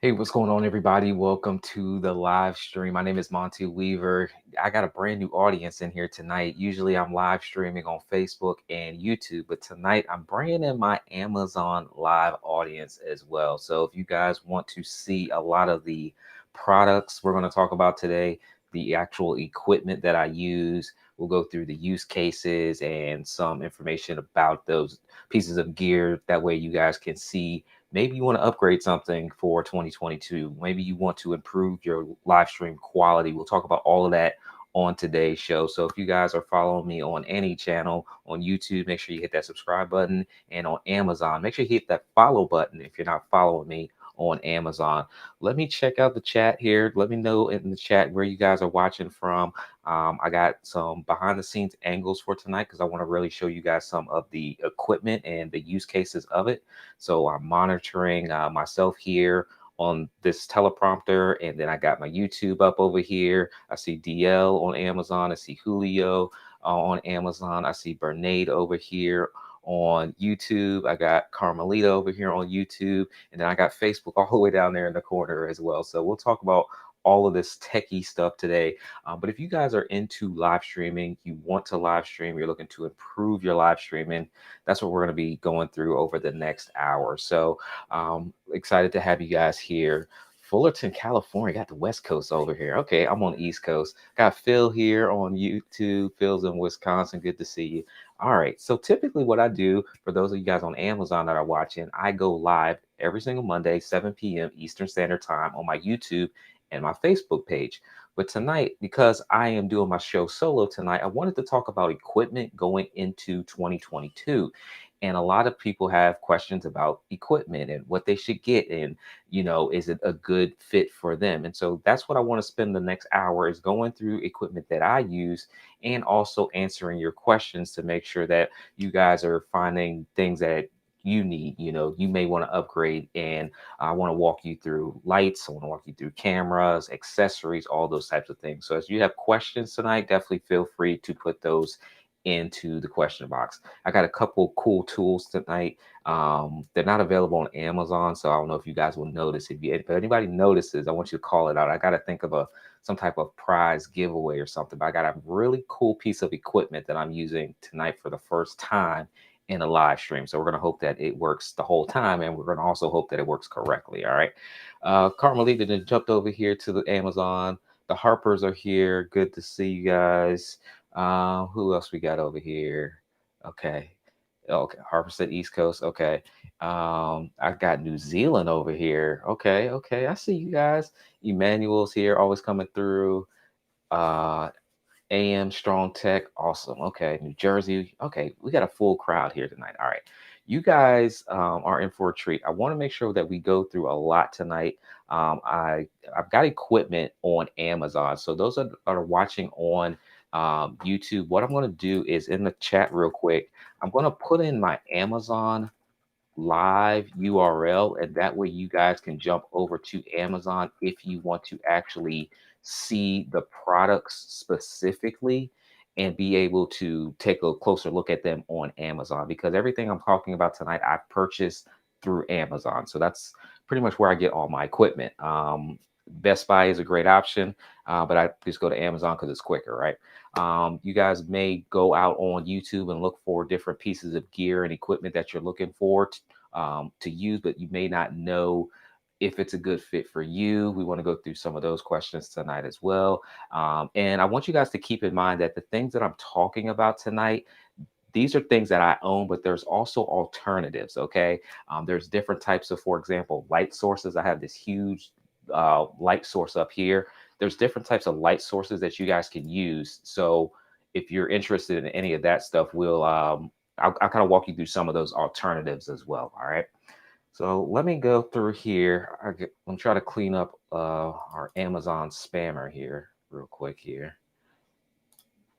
Hey, what's going on, everybody? Welcome to the live stream. My name is Monte Weaver. I got a brand new audience in here tonight. Usually, I'm live streaming on Facebook and YouTube, but tonight I'm bringing in my Amazon live audience as well. So, if you guys want to see a lot of the products we're going to talk about today, the actual equipment that I use, we'll go through the use cases and some information about those pieces of gear. That way, you guys can see. Maybe you want to upgrade something for 2022. Maybe you want to improve your live stream quality. We'll talk about all of that on today's show. So if you guys are following me on any channel on YouTube, make sure you hit that subscribe button. And on Amazon, make sure you hit that follow button if you're not following me on Amazon. Let me check out the chat here. Let me know in the chat where you guys are watching from. I got some behind the scenes angles for tonight because I want to really show you guys some of the equipment and the use cases of it. So I'm monitoring myself here on this teleprompter, and then I got my YouTube up over here. I see DL on Amazon. I see Julio on Amazon. I see Bernade over here on YouTube. I got Carmelita over here on YouTube, and then I got Facebook all the way down there in the corner as well. So we'll talk about all of this techie stuff today. But if you guys are into live streaming, you want to live stream, you're looking to improve your live streaming, that's what we're going to be going through over the next hour. So excited to have you guys here. Fullerton, California. Got the West Coast over here. Okay, I'm on the East Coast. Got Phil here on YouTube. Phil's in Wisconsin. Good to see you. All right. So typically, what I do for those of you guys on Amazon that are watching, I go live every single Monday, 7 p.m. Eastern Standard Time on my YouTube and my Facebook page. But tonight, because I am doing my show solo tonight, I wanted to talk about equipment going into 2022. And a lot of people have questions about equipment and what they should get, and is it a good fit for them? And so that's what I want to spend the next hour is going through equipment that I use and also answering your questions to make sure that you guys are finding things that you need. You may want to upgrade, and I want to walk you through lights. I want to walk you through cameras, accessories, all those types of things. So as you have questions tonight, definitely feel free to put those into the question box. I got a couple cool tools tonight. They're not available on Amazon, so I don't know if you guys will notice. If anybody notices, I want you to call it out. I got to think of some type of prize giveaway or something. But I got a really cool piece of equipment that I'm using tonight for the first time in a live stream. So we're going to hope that it works the whole time, and we're going to also hope that it works correctly. All right. Carmelita then jumped over here to the Amazon. The Harpers are here. Good to see you guys. Who else we got over here? Okay. Okay. Harper said East Coast. Okay. I got New Zealand over here. Okay. Okay. I see you guys. Emmanuel's here, always coming through. Uh, AM Strong Tech. Awesome. Okay. New Jersey. Okay. We got a full crowd here tonight. All right. You guys are in for a treat. I want to make sure that we go through a lot tonight. I've got equipment on Amazon. So those that are watching on YouTube, what I'm going to do is in the chat real quick, I'm going to put in my Amazon live URL, and that way you guys can jump over to Amazon if you want to actually see the products specifically and be able to take a closer look at them on Amazon, because everything I'm talking about tonight I've purchased through Amazon. So that's pretty much where I get all my equipment. Best Buy is a great option, but I just go to Amazon because it's quicker, right? You guys may go out on YouTube and look for different pieces of gear and equipment that you're looking for to use, but you may not know if it's a good fit for you. We want to go through some of those questions tonight as well. And I want you guys to keep in mind that the things that I'm talking about tonight, these are things that I own, but there's also alternatives. Okay. There's different types of, for example, light sources. I have this huge light source up here. There's different types of light sources that you guys can use. So if you're interested in any of that stuff, I'll kind of walk you through some of those alternatives as well. All right. So let me go through here. I'm trying to clean up our Amazon spammer here real quick here.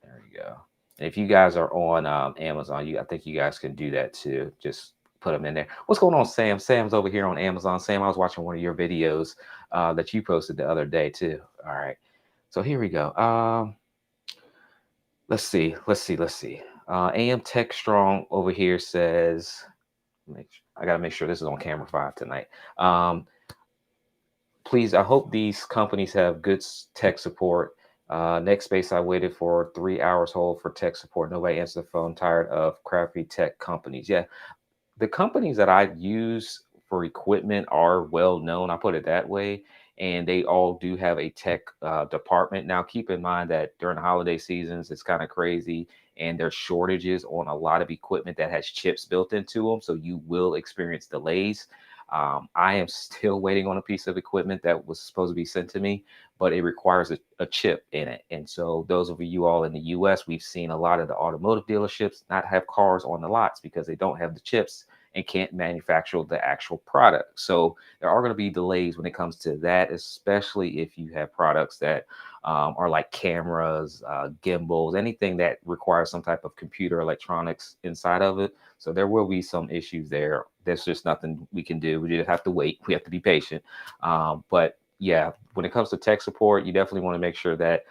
There we go. And if you guys are on Amazon, I think you guys can do that too. Just put them in there. What's going on, Sam? Sam's over here on Amazon. Sam, I was watching one of your videos that you posted the other day too. All right. So here we go. Let's see. Let's see. AM Tech Strong over here says, I got to make sure this is on camera 5 tonight. Um, please, I hope these companies have good tech support. Next space, I waited for 3 hours hold for tech support. Nobody answered the phone. Tired of crappy tech companies. Yeah, the companies that I use for equipment are well known. I put it that way, and they all do have a tech department. Now, keep in mind that during the holiday seasons, it's kind of crazy, and there's shortages on a lot of equipment that has chips built into them, so you will experience delays. I am still waiting on a piece of equipment that was supposed to be sent to me, but it requires a chip in it. And so, those of you all in the US, we've seen a lot of the automotive dealerships not have cars on the lots because they don't have the chips and can't manufacture the actual product. So there are going to be delays when it comes to that, especially if you have products that are like cameras, gimbals, anything that requires some type of computer electronics inside of it. So there will be some issues there. There's just nothing we can do. We just have to wait. We have to be patient. But yeah, when it comes to tech support, you definitely want to make sure that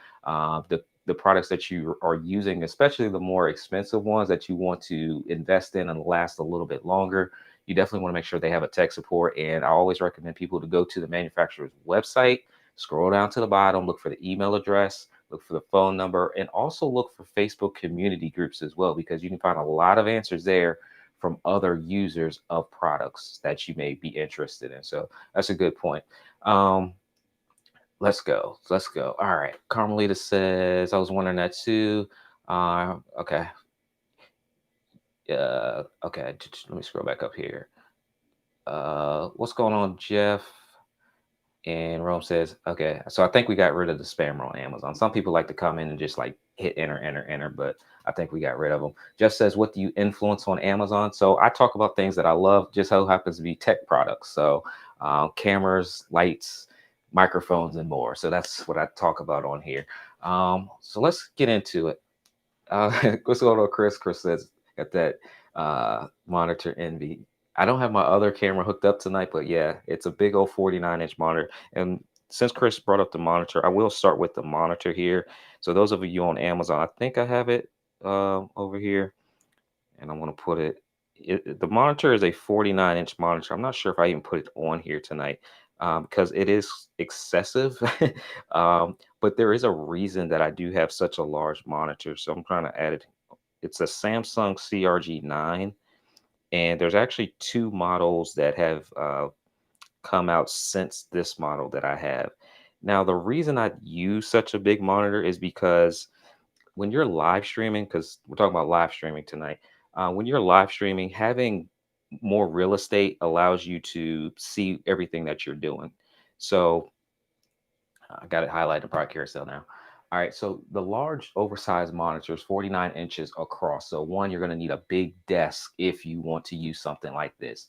the products that you are using, especially the more expensive ones that you want to invest in and last a little bit longer, you definitely want to make sure they have a tech support. And I always recommend people to go to the manufacturer's website, scroll down to the bottom, look for the email address, look for the phone number, and also look for Facebook community groups as well, because you can find a lot of answers there from other users of products that you may be interested in. So that's a good point. Um, Let's go. Let's go. All right. Carmelita says, I was wondering that too. Okay. Okay. Let me scroll back up here. What's going on, Jeff? And Rome says, okay. So I think we got rid of the spammer on Amazon. Some people like to come in and just like hit enter, enter, enter, but I think we got rid of them. Jeff says, what do you influence on Amazon? So I talk about things that I love, just so happens to be tech products. So cameras, lights, microphones, and more. So that's what I talk about on here. So let's get into it. What's going on, Chris? Chris says, got that monitor envy. I don't have my other camera hooked up tonight, but yeah, it's a big old 49-inch monitor. And since Chris brought up the monitor, I will start with the monitor here. So those of you on Amazon, I think I have it over here, and I'm going to put it. The monitor is a 49-inch monitor. I'm not sure if I even put it on here tonight because it is excessive. But there is a reason that I do have such a large monitor. So I'm trying to add it. It's a Samsung CRG9, and there's actually two models that have come out since this model that I have. Now, the reason I use such a big monitor is because when you're live streaming, because we're talking about live streaming tonight, when you're live streaming, having more real estate allows you to see everything that you're doing. So I got it highlighted in Product Carousel now. All right, so the large oversized monitors, 49 inches across. So one, you're going to need a big desk if you want to use something like this.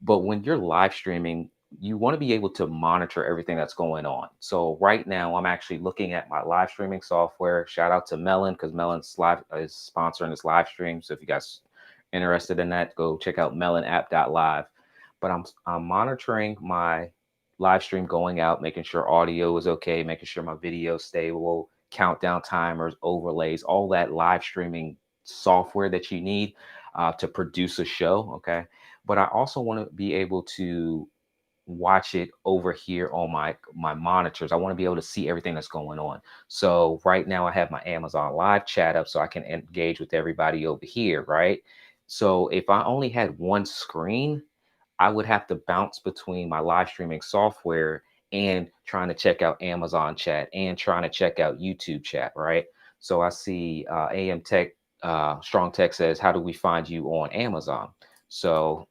But when you're live streaming, you want to be able to monitor everything that's going on. So right now, I'm actually looking at my live streaming software. Shout out to Melon, because Melon's live is sponsoring this live stream. So if you guys interested in that, go check out MelonApp.live. But I'm monitoring my live stream going out, making sure audio is okay, making sure my video is stable, countdown timers, overlays, all that live streaming software that you need to produce a show. Okay. But I also want to be able to watch it over here on my monitors. I want to be able to see everything that's going on. So right now I have my Amazon live chat up so I can engage with everybody over here, right? So if I only had one screen, I would have to bounce between my live streaming software and trying to check out Amazon chat and trying to check out YouTube chat, right? So I see AM Tech, Strong Tech says, how do we find you on Amazon? So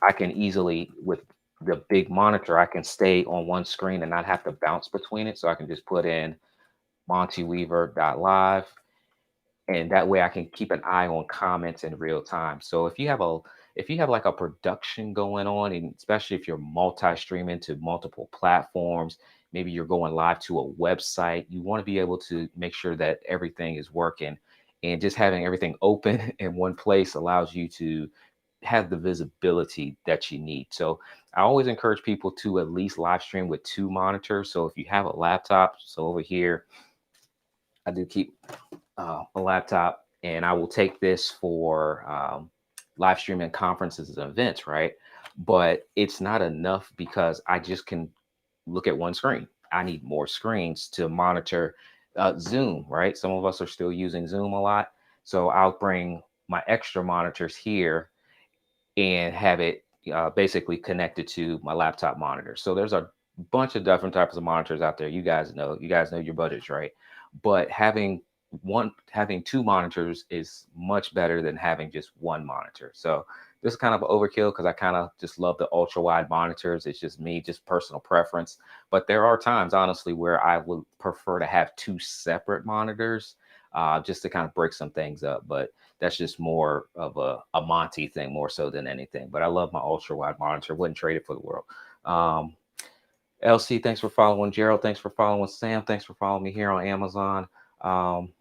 I can easily, with the big monitor, I can stay on one screen and not have to bounce between it. So I can just put in monteweaver.live, and that way I can keep an eye on comments in real time. So if you have like a production going on, and especially if you're multi-streaming to multiple platforms, maybe you're going live to a website, you want to be able to make sure that everything is working. And just having everything open in one place allows you to have the visibility that you need. So I always encourage people to at least live stream with two monitors. So if you have a laptop, so over here, I do keep a laptop, and I will take this for live streaming conferences and events, right? But it's not enough because I just can look at one screen. I need more screens to monitor Zoom, right? Some of us are still using Zoom a lot. So I'll bring my extra monitors here and have it basically connected to my laptop monitor. So there's a bunch of different types of monitors out there. You guys know your budgets, right? But having two monitors is much better than having just one monitor. So this is kind of overkill because I kind of just love the ultra wide monitors. It's just me, just personal preference. But there are times, honestly, where I would prefer to have two separate monitors just to kind of break some things up. But that's just more of a Monte thing more so than anything. But I love my ultra wide monitor. Wouldn't trade it for the world. Um, LC, thanks for following. Gerald, thanks for following. Sam, thanks for following me here on Amazon. Um,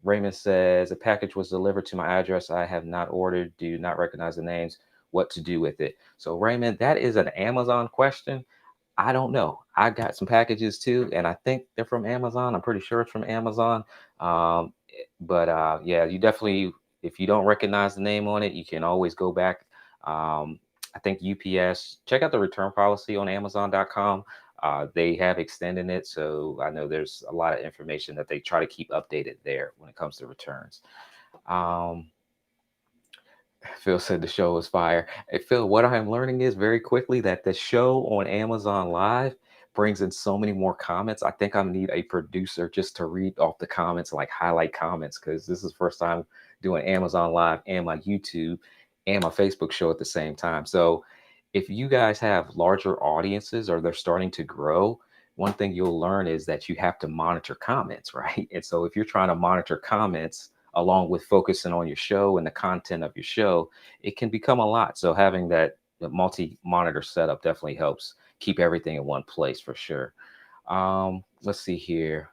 Raymond says a package was delivered to my address. I have not ordered. Do not recognize the names. What to do with it? So Raymond, that is an Amazon question. I don't know. I got some packages too, and I think they're from Amazon. I'm pretty sure it's from Amazon. But yeah, you definitely, if you don't recognize the name on it, you can always go back. I think UPS, check out the return policy on Amazon.com. They have extended it, so I know there's a lot of information that they try to keep updated there when it comes to returns. Um, Phil said the show was fire. Hey, Phil, what I'm learning is very quickly that the show on Amazon Live brings in so many more comments. I think I need a producer just to read off the comments, like highlight comments, because this is the first time doing Amazon Live and my YouTube and my Facebook show at the same time. So if you guys have larger audiences or they're starting to grow, one thing you'll learn is that you have to monitor comments, right? And so if you're trying to monitor comments, along with focusing on your show and the content of your show, it can become a lot. So having that multi-monitor setup definitely helps keep everything in one place for sure. Let's see here.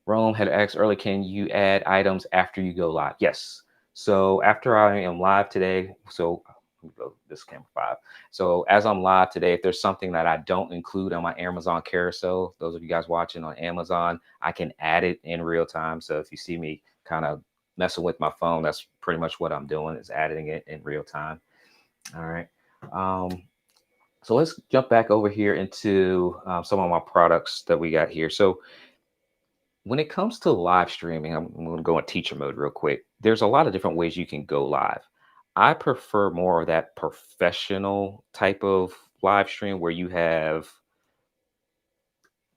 Rome had asked earlier, can you add items after you go live? Yes. So after I am live today, so let me go this camera 5. So as I'm live today, if there's something that I don't include on my Amazon carousel, those of you guys watching on Amazon, I can add it in real time. So if you see me kind of messing with my phone, that's pretty much what I'm doing, is adding it in real time. All right. Um, so let's jump back over here into some of my products that we got here. So when it comes to live streaming, I'm going to go in teacher mode real quick. There's a lot of different ways you can go live. I prefer more of that professional type of live stream where you have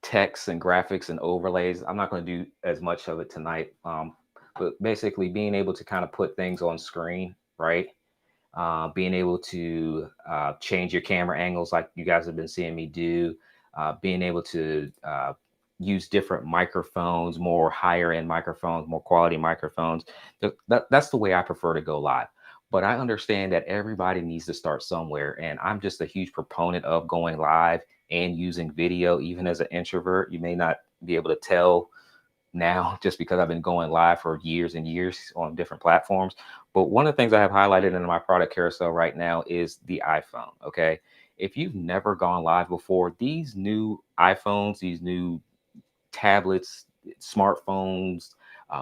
text and graphics and overlays. I'm not going to do as much of it tonight, but basically being able to kind of put things on screen, right? Being able to change your camera angles like you guys have been seeing me do, being able to use different microphones, more higher end microphones, more quality microphones. That's the way I prefer to go live. But I understand that everybody needs to start somewhere. And I'm just a huge proponent of going live and using video. Even as an introvert, you may not be able to tell now just because I've been going live for years and years on different platforms. But one of the things I have highlighted in my product carousel right now is the iPhone. Okay. If you've never gone live before, these new iPhones, these new tablets, smartphones,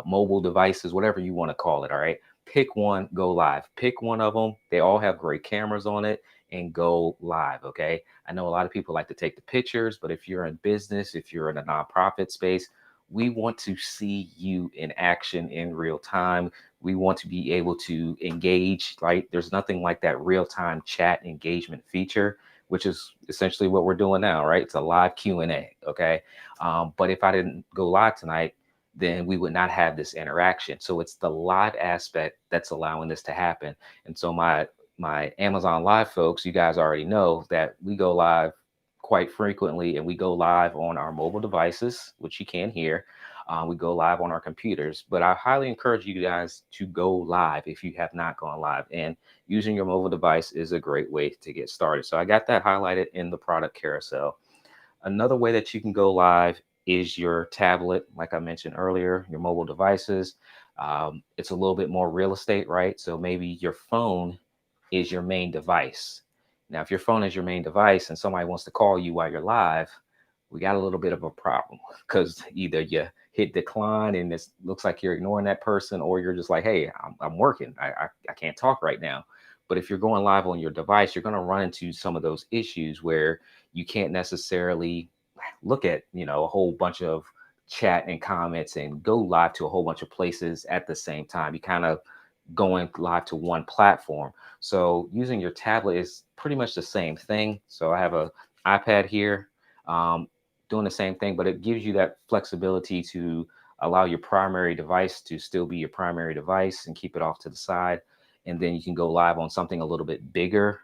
mobile devices, whatever you want to call it. All right. Pick one, go live. Pick one of them. They all have great cameras on it and go live. Okay. I know a lot of people like to take the pictures, but if you're in business, if you're in a nonprofit space, we want to see you in action in real time. We want to be able to engage, right? There's nothing like that real time chat engagement feature, which is essentially what we're doing now, right? It's a live Q&A. Okay. But if I didn't go live tonight, then we would not have this interaction. So it's the live aspect that's allowing this to happen. And so my Amazon Live folks, you guys already know that we go live quite frequently, and we go live on our mobile devices, which you can hear. We go live on our computers, but I highly encourage you guys to go live if you have not gone live. And using your mobile device is a great way to get started. So I got that highlighted in the product carousel. Another way that you can go live is your tablet, like I mentioned earlier, your mobile devices. It's a little bit more real estate, right? So maybe your phone is your main device. Now, if your phone is your main device and somebody wants to call you while you're live, we got a little bit of a problem because either you hit decline and it looks like you're ignoring that person, or you're just like, hey, I'm working. I can't talk right now. But if you're going live on your device, you're going to run into some of those issues where you can't necessarily look at, a whole bunch of chat and comments and go live to a whole bunch of places at the same time. You kind of going live to one platform. So using your tablet is pretty much the same thing. So I have a iPad here, um, doing the same thing, but it gives you that flexibility to allow your primary device to still be your primary device and keep it off to the side. And then you can go live on something a little bit bigger.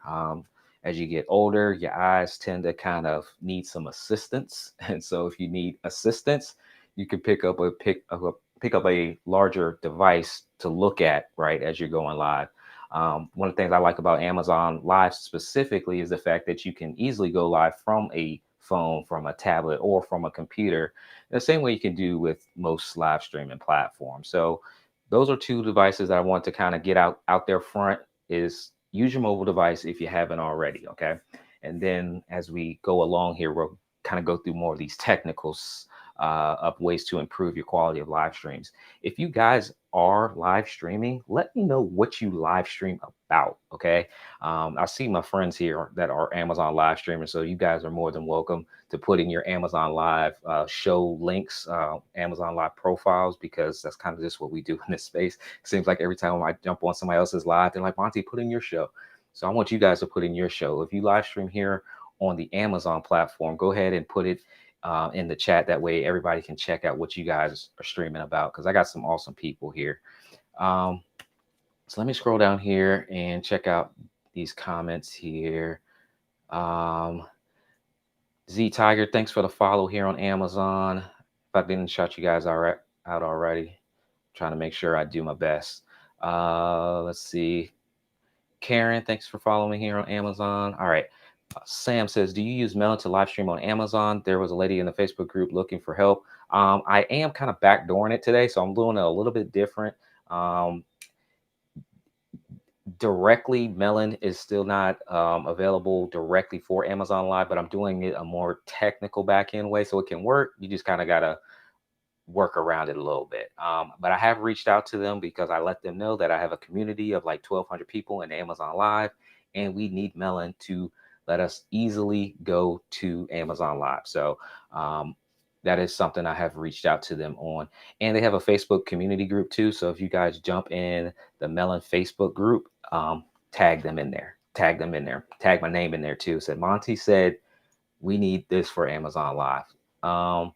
As you get older, your eyes tend to kind of need some assistance. And so if you need assistance, you can pick up a larger device to look at, right, as you're going live. One of the things I like about Amazon Live specifically is the fact that you can easily go live from a phone, from a tablet, or from a computer, the same way you can do with most live streaming platforms. So those are two devices that I want to kind of get out there front is use your mobile device if you haven't already, okay? And then as we go along here, we'll kind of go through more of these technicals of ways to improve your quality of live streams. If you guys are live streaming, let me know what you live stream about. Okay. I see my friends here that are Amazon live streamers. So you guys are more than welcome to put in your Amazon Live show links, Amazon Live profiles, because that's kind of just what we do in this space. It seems like every time I jump on somebody else's live, they're like, Monty, put in your show. So I want you guys to put in your show. If you live stream here on the Amazon platform, go ahead and put it in the chat. That way everybody can check out what you guys are streaming about, because I got some awesome people here. So let me scroll down here and check out these comments here. Z Tiger, thanks for the follow here on Amazon. If I didn't shout you guys out already, trying to make sure I do my best. Let's see. Karen, thanks for following me here on Amazon. All right. Sam says, do you use Melon to live stream on Amazon? There was a lady in the Facebook group looking for help. I am kind of backdooring it today, so I'm doing it a little bit different. Directly, Melon is still not available directly for Amazon Live, but I'm doing it a more technical back-end way so it can work. You just kind of got to work around it a little bit. But I have reached out to them because I let them know that I have a community of like 1,200 people in Amazon Live, and we need Melon to let us easily go to Amazon Live. So that is something I have reached out to them on. And they have a Facebook community group too. So if you guys jump in the Melon Facebook group, tag them in there. Tag them in there. Tag my name in there too. Said Monty said we need this for Amazon Live.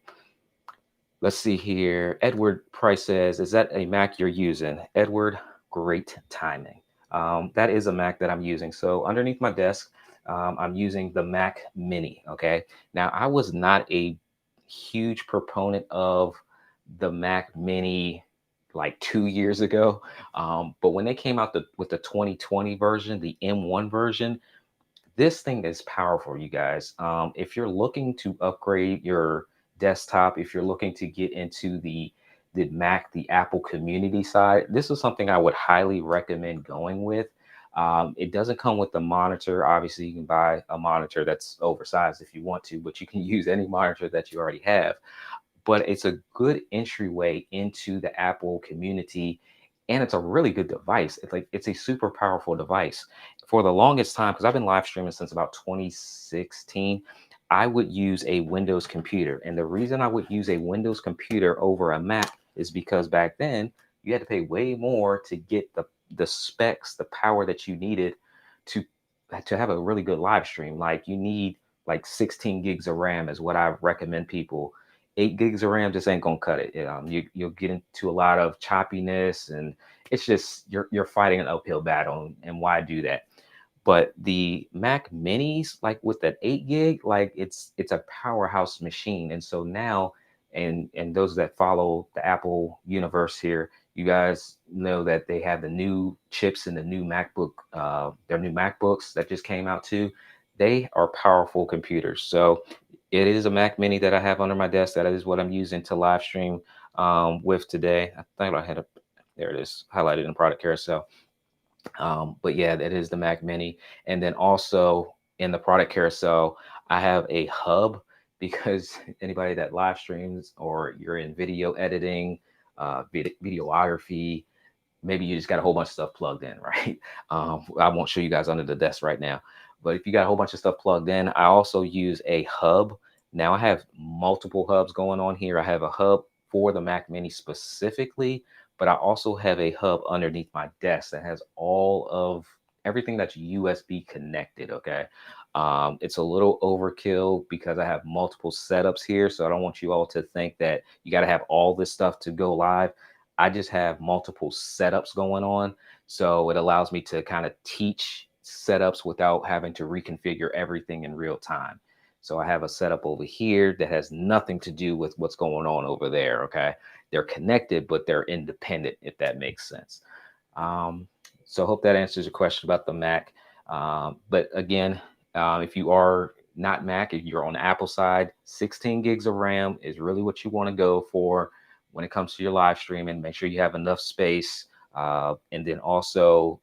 Let's see here. Edward Price says, is that a Mac you're using? Edward, great timing. That is a Mac that I'm using. So underneath my desk, I'm using the Mac Mini. Okay. Now, I was not a huge proponent of the Mac Mini like 2 years ago. But when they came out with the 2020 version, the M1 version, this thing is powerful, you guys. If you're looking to upgrade your desktop, if you're looking to get into the Mac, the Apple community side, this is something I would highly recommend going with. It doesn't come with the monitor. Obviously, you can buy a monitor that's oversized if you want to, but you can use any monitor that you already have. But it's a good entryway into the Apple community, and it's a really good device. It's a super powerful device. For the longest time, because I've been live streaming since about 2016, I would use a Windows computer. And the reason I would use a Windows computer over a Mac is because back then you had to pay way more to get the specs, the power that you needed to have a really good live stream. Like you need like 16 gigs of RAM is what I recommend people. 8 gigs of RAM just ain't gonna cut it. You'll get into a lot of choppiness, and it's just you're fighting an uphill battle. And why do that? But the Mac Minis, like with that 8 gig, like it's a powerhouse machine. And so now, and those that follow the Apple universe here, you guys know that they have the new chips in the new MacBook, their new MacBooks that just came out too. They are powerful computers. So it is a Mac Mini that I have under my desk. That is what I'm using to live stream with today. I think I had there it is, highlighted in product carousel. But yeah, that is the Mac Mini. And then also in the product carousel, I have a hub because anybody that live streams or you're in video editing, videography, maybe you just got a whole bunch of stuff plugged in, right? I won't show you guys under the desk right now, but if you got a whole bunch of stuff plugged in, I also use a hub Now I have multiple hubs going on here. I have a hub for the Mac Mini specifically, but I also have a hub underneath my desk that has all of everything that's USB connected. Okay. It's a little overkill because I have multiple setups here. So I don't want you all to think that you got to have all this stuff to go live. I just have multiple setups going on. So it allows me to kind of teach setups without having to reconfigure everything in real time. So I have a setup over here that has nothing to do with what's going on over there. Okay. They're connected, but they're independent, if that makes sense. Um, so I hope that answers your question about the Mac. But again, if you are not Mac, if you're on the Apple side, 16 gigs of RAM is really what you want to go for when it comes to your live streaming. Make sure you have enough space. And then also,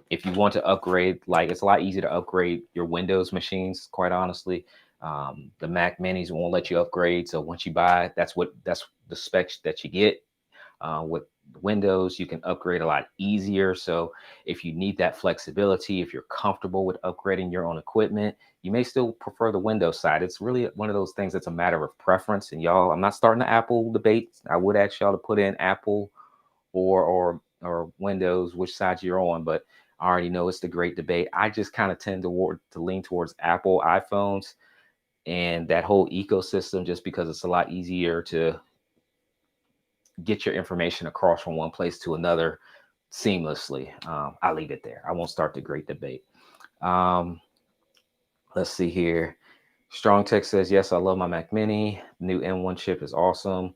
if you want to upgrade, like it's a lot easier to upgrade your Windows machines, quite honestly. The Mac Minis won't let you upgrade. So once you buy, that's the specs that you get. With Windows, you can upgrade a lot easier. So if you need that flexibility, if you're comfortable with upgrading your own equipment, you may still prefer the Windows side. It's really one of those things that's a matter of preference. And y'all, I'm not starting the Apple debate. I would ask y'all to put in Apple or Windows, which side you're on, but I already know it's the great debate. I just kind of tend to lean towards Apple iPhones and that whole ecosystem just because it's a lot easier to get your information across from one place to another seamlessly. I'll leave it there. I won't start the great debate. Um, let's see here. Strong Tech says, yes, I love my Mac Mini. New M1 chip is awesome.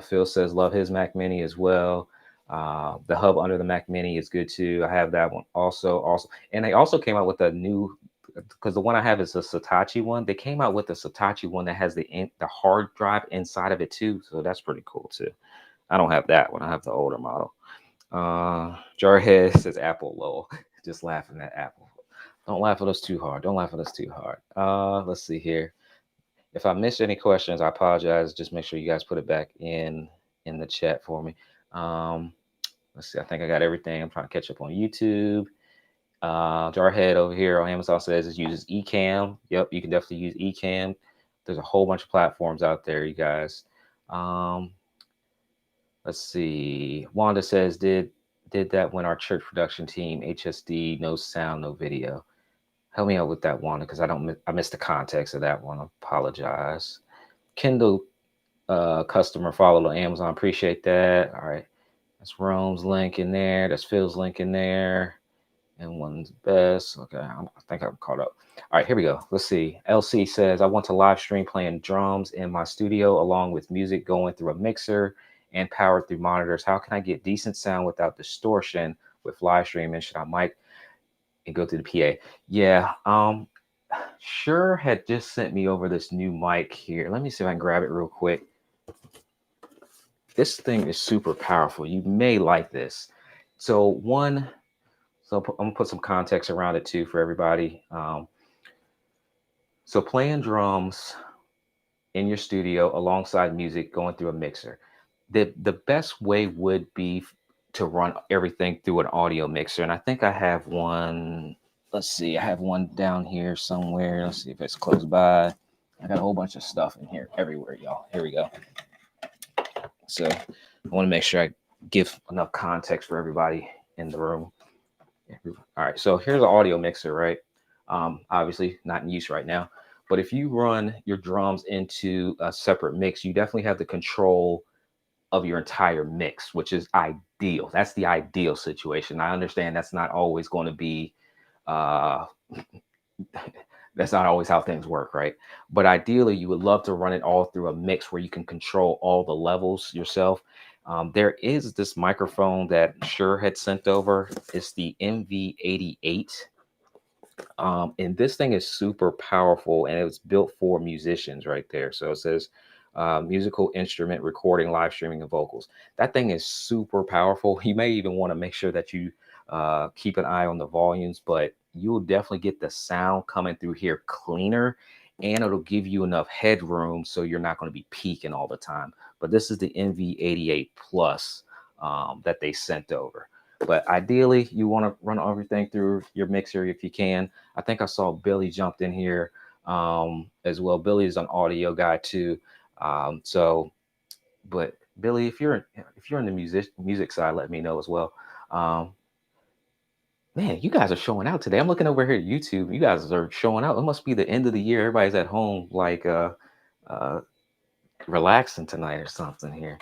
Phil says, love his Mac Mini as well. The hub under the Mac Mini is good too. I have that one also. And they also came out with a new, because the one I have is a Satachi one. They came out with a Satachi one that has the hard drive inside of it too. So that's pretty cool too. I don't have that one. I have the older model. Jarhead says Apple lol. Just laughing at Apple. Don't laugh at us too hard. Don't laugh at us too hard. Let's see here. If I missed any questions, I apologize. Just make sure you guys put it back in the chat for me. Um, let's see. I think I got everything. I'm trying to catch up on YouTube. Jarhead over here on Amazon says it uses Ecamm. Yep, you can definitely use Ecamm. There's a whole bunch of platforms out there, you guys. Let's see. Wanda says, did that when our church production team, HSD, no sound, no video. Help me out with that, Wanda, because I missed the context of that one. I apologize. Kindle customer followed on Amazon. Appreciate that. All right. That's Rome's link in there. That's Phil's link in there. And one's best. Okay. I think I'm caught up. All right, here we go. Let's see. LC says, I want to live stream playing drums in my studio along with music going through a mixer and powered through monitors. How can I get decent sound without distortion with live streaming? Should I mic and go through the PA? Yeah. Sure had just sent me over this new mic here. Let me see if I can grab it real quick. This thing is super powerful. You may like this. So I'm gonna put some context around it too for everybody. So playing drums in your studio alongside music going through a mixer. The best way would be to run everything through an audio mixer. And I think I have one. Let's see, I have one down here somewhere. Let's see if it's close by. I got a whole bunch of stuff in here everywhere, y'all. Here we go. So I want to make sure I give enough context for everybody in the room. All right, so here's an audio mixer, right? Obviously not in use right now. But if you run your drums into a separate mix, you definitely have the control of your entire mix, which is ideal. That's the ideal situation. I understand that's not always going to be, uh, that's not always how things work, right? But ideally, you would love to run it all through a mix where you can control all the levels yourself. There is this microphone that Shure had sent over. It's the MV88. And this thing is super powerful and it's built for musicians right there. So it says musical instrument recording, live streaming, and vocals. That thing is super powerful. You may even want to make sure that you keep an eye on the volumes, but you'll definitely get the sound coming through here cleaner and it'll give you enough headroom so you're not going to be peaking all the time. But this is the NV88 Plus that they sent over. But ideally, you want to run everything through your mixer if you can. I think I saw Billy jumped in here. as well. Billy is an audio guy too. So, but Billy, if you're in the music side, let me know as well. Um, Man, you guys are showing out today. I'm looking over here at YouTube. You guys are showing out. It must be the end of the year. Everybody's at home, like uh, relaxing tonight or something here.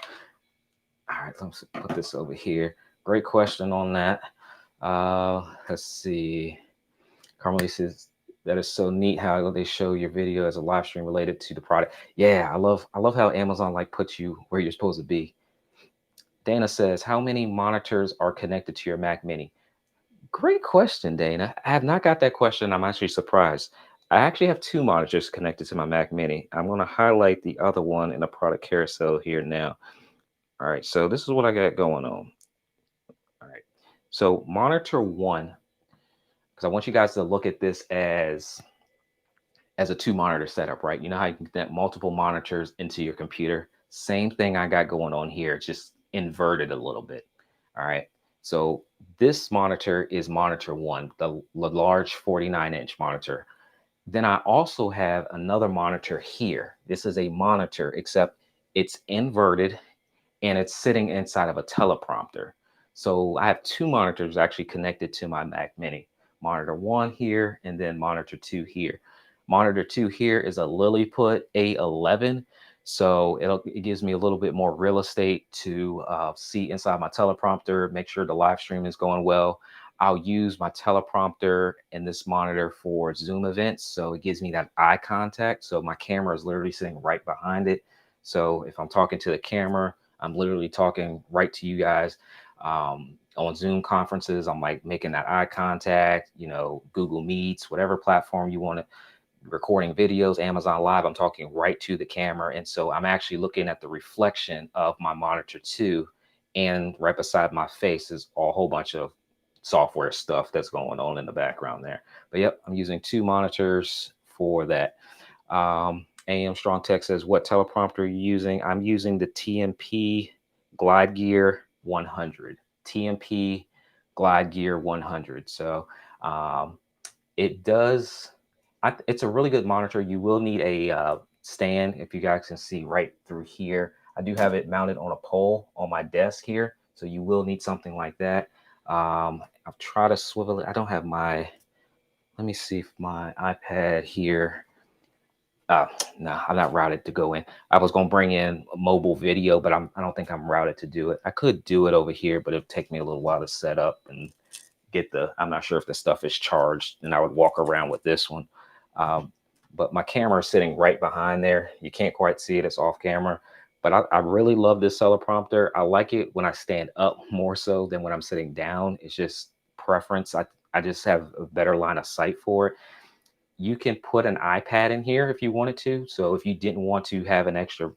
All right, let's put this over here. Great question on that. Let's see. Carmelie says that is so neat how they show your video as a live stream related to the product. Yeah, I love how Amazon like puts you where you're supposed to be. Dana says, how many monitors are connected to your Mac Mini? Great question, Dana. I have not got that question. I'm actually surprised. I actually have two monitors connected to my Mac Mini. I'm going to highlight the other one in the product carousel here now. All right, so this is what I got going on. All right, so monitor one, because I want you guys to look at this as a two monitor setup, right? You know how you can connect multiple monitors into your computer? Same thing I got going on here, just inverted a little bit. All right. So this monitor is monitor one, the large 49-inch monitor. Then I also have another monitor here. This is a monitor, except it's inverted and it's sitting inside of a teleprompter. So I have two monitors actually connected to my Mac Mini. Monitor one here and then monitor two here. Monitor two here is a Lilliput A11. So it gives me a little bit more real estate to see inside my teleprompter, make sure the live stream is going well. I'll use my teleprompter and this monitor for Zoom events. So it gives me that eye contact. So my camera is literally sitting right behind it. So if I'm talking to the camera, I'm literally talking right to you guys. On Zoom conferences, I'm like making that eye contact, Google Meets, whatever platform you want to recording videos, Amazon Live, I'm talking right to the camera. And so I'm actually looking at the reflection of my monitor too. And right beside my face is a whole bunch of software stuff that's going on in the background there. But yep, I'm using two monitors for that. AM Strong Tech says, what teleprompter are you using? I'm using the TMP Glide Gear 100. TMP Glide Gear 100. So it does, it's a really good monitor. You will need a stand, if you guys can see right through here. I do have it mounted on a pole on my desk here. So you will need something like that. I've tried to swivel it. I don't have my, let me see if my iPad here. No, I'm not routed to go in. I was going to bring in a mobile video, but I don't think I'm routed to do it. I could do it over here, but it'll take me a little while to set up and I'm not sure if the stuff is charged, and I would walk around with this one. But my camera is sitting right behind there. You can't quite see it. It's off camera. But I really love this teleprompter. I like it when I stand up more so than when I'm sitting down. It's just preference. I just have a better line of sight for it. You can put an iPad in here if you wanted to. So if you didn't want to have an extra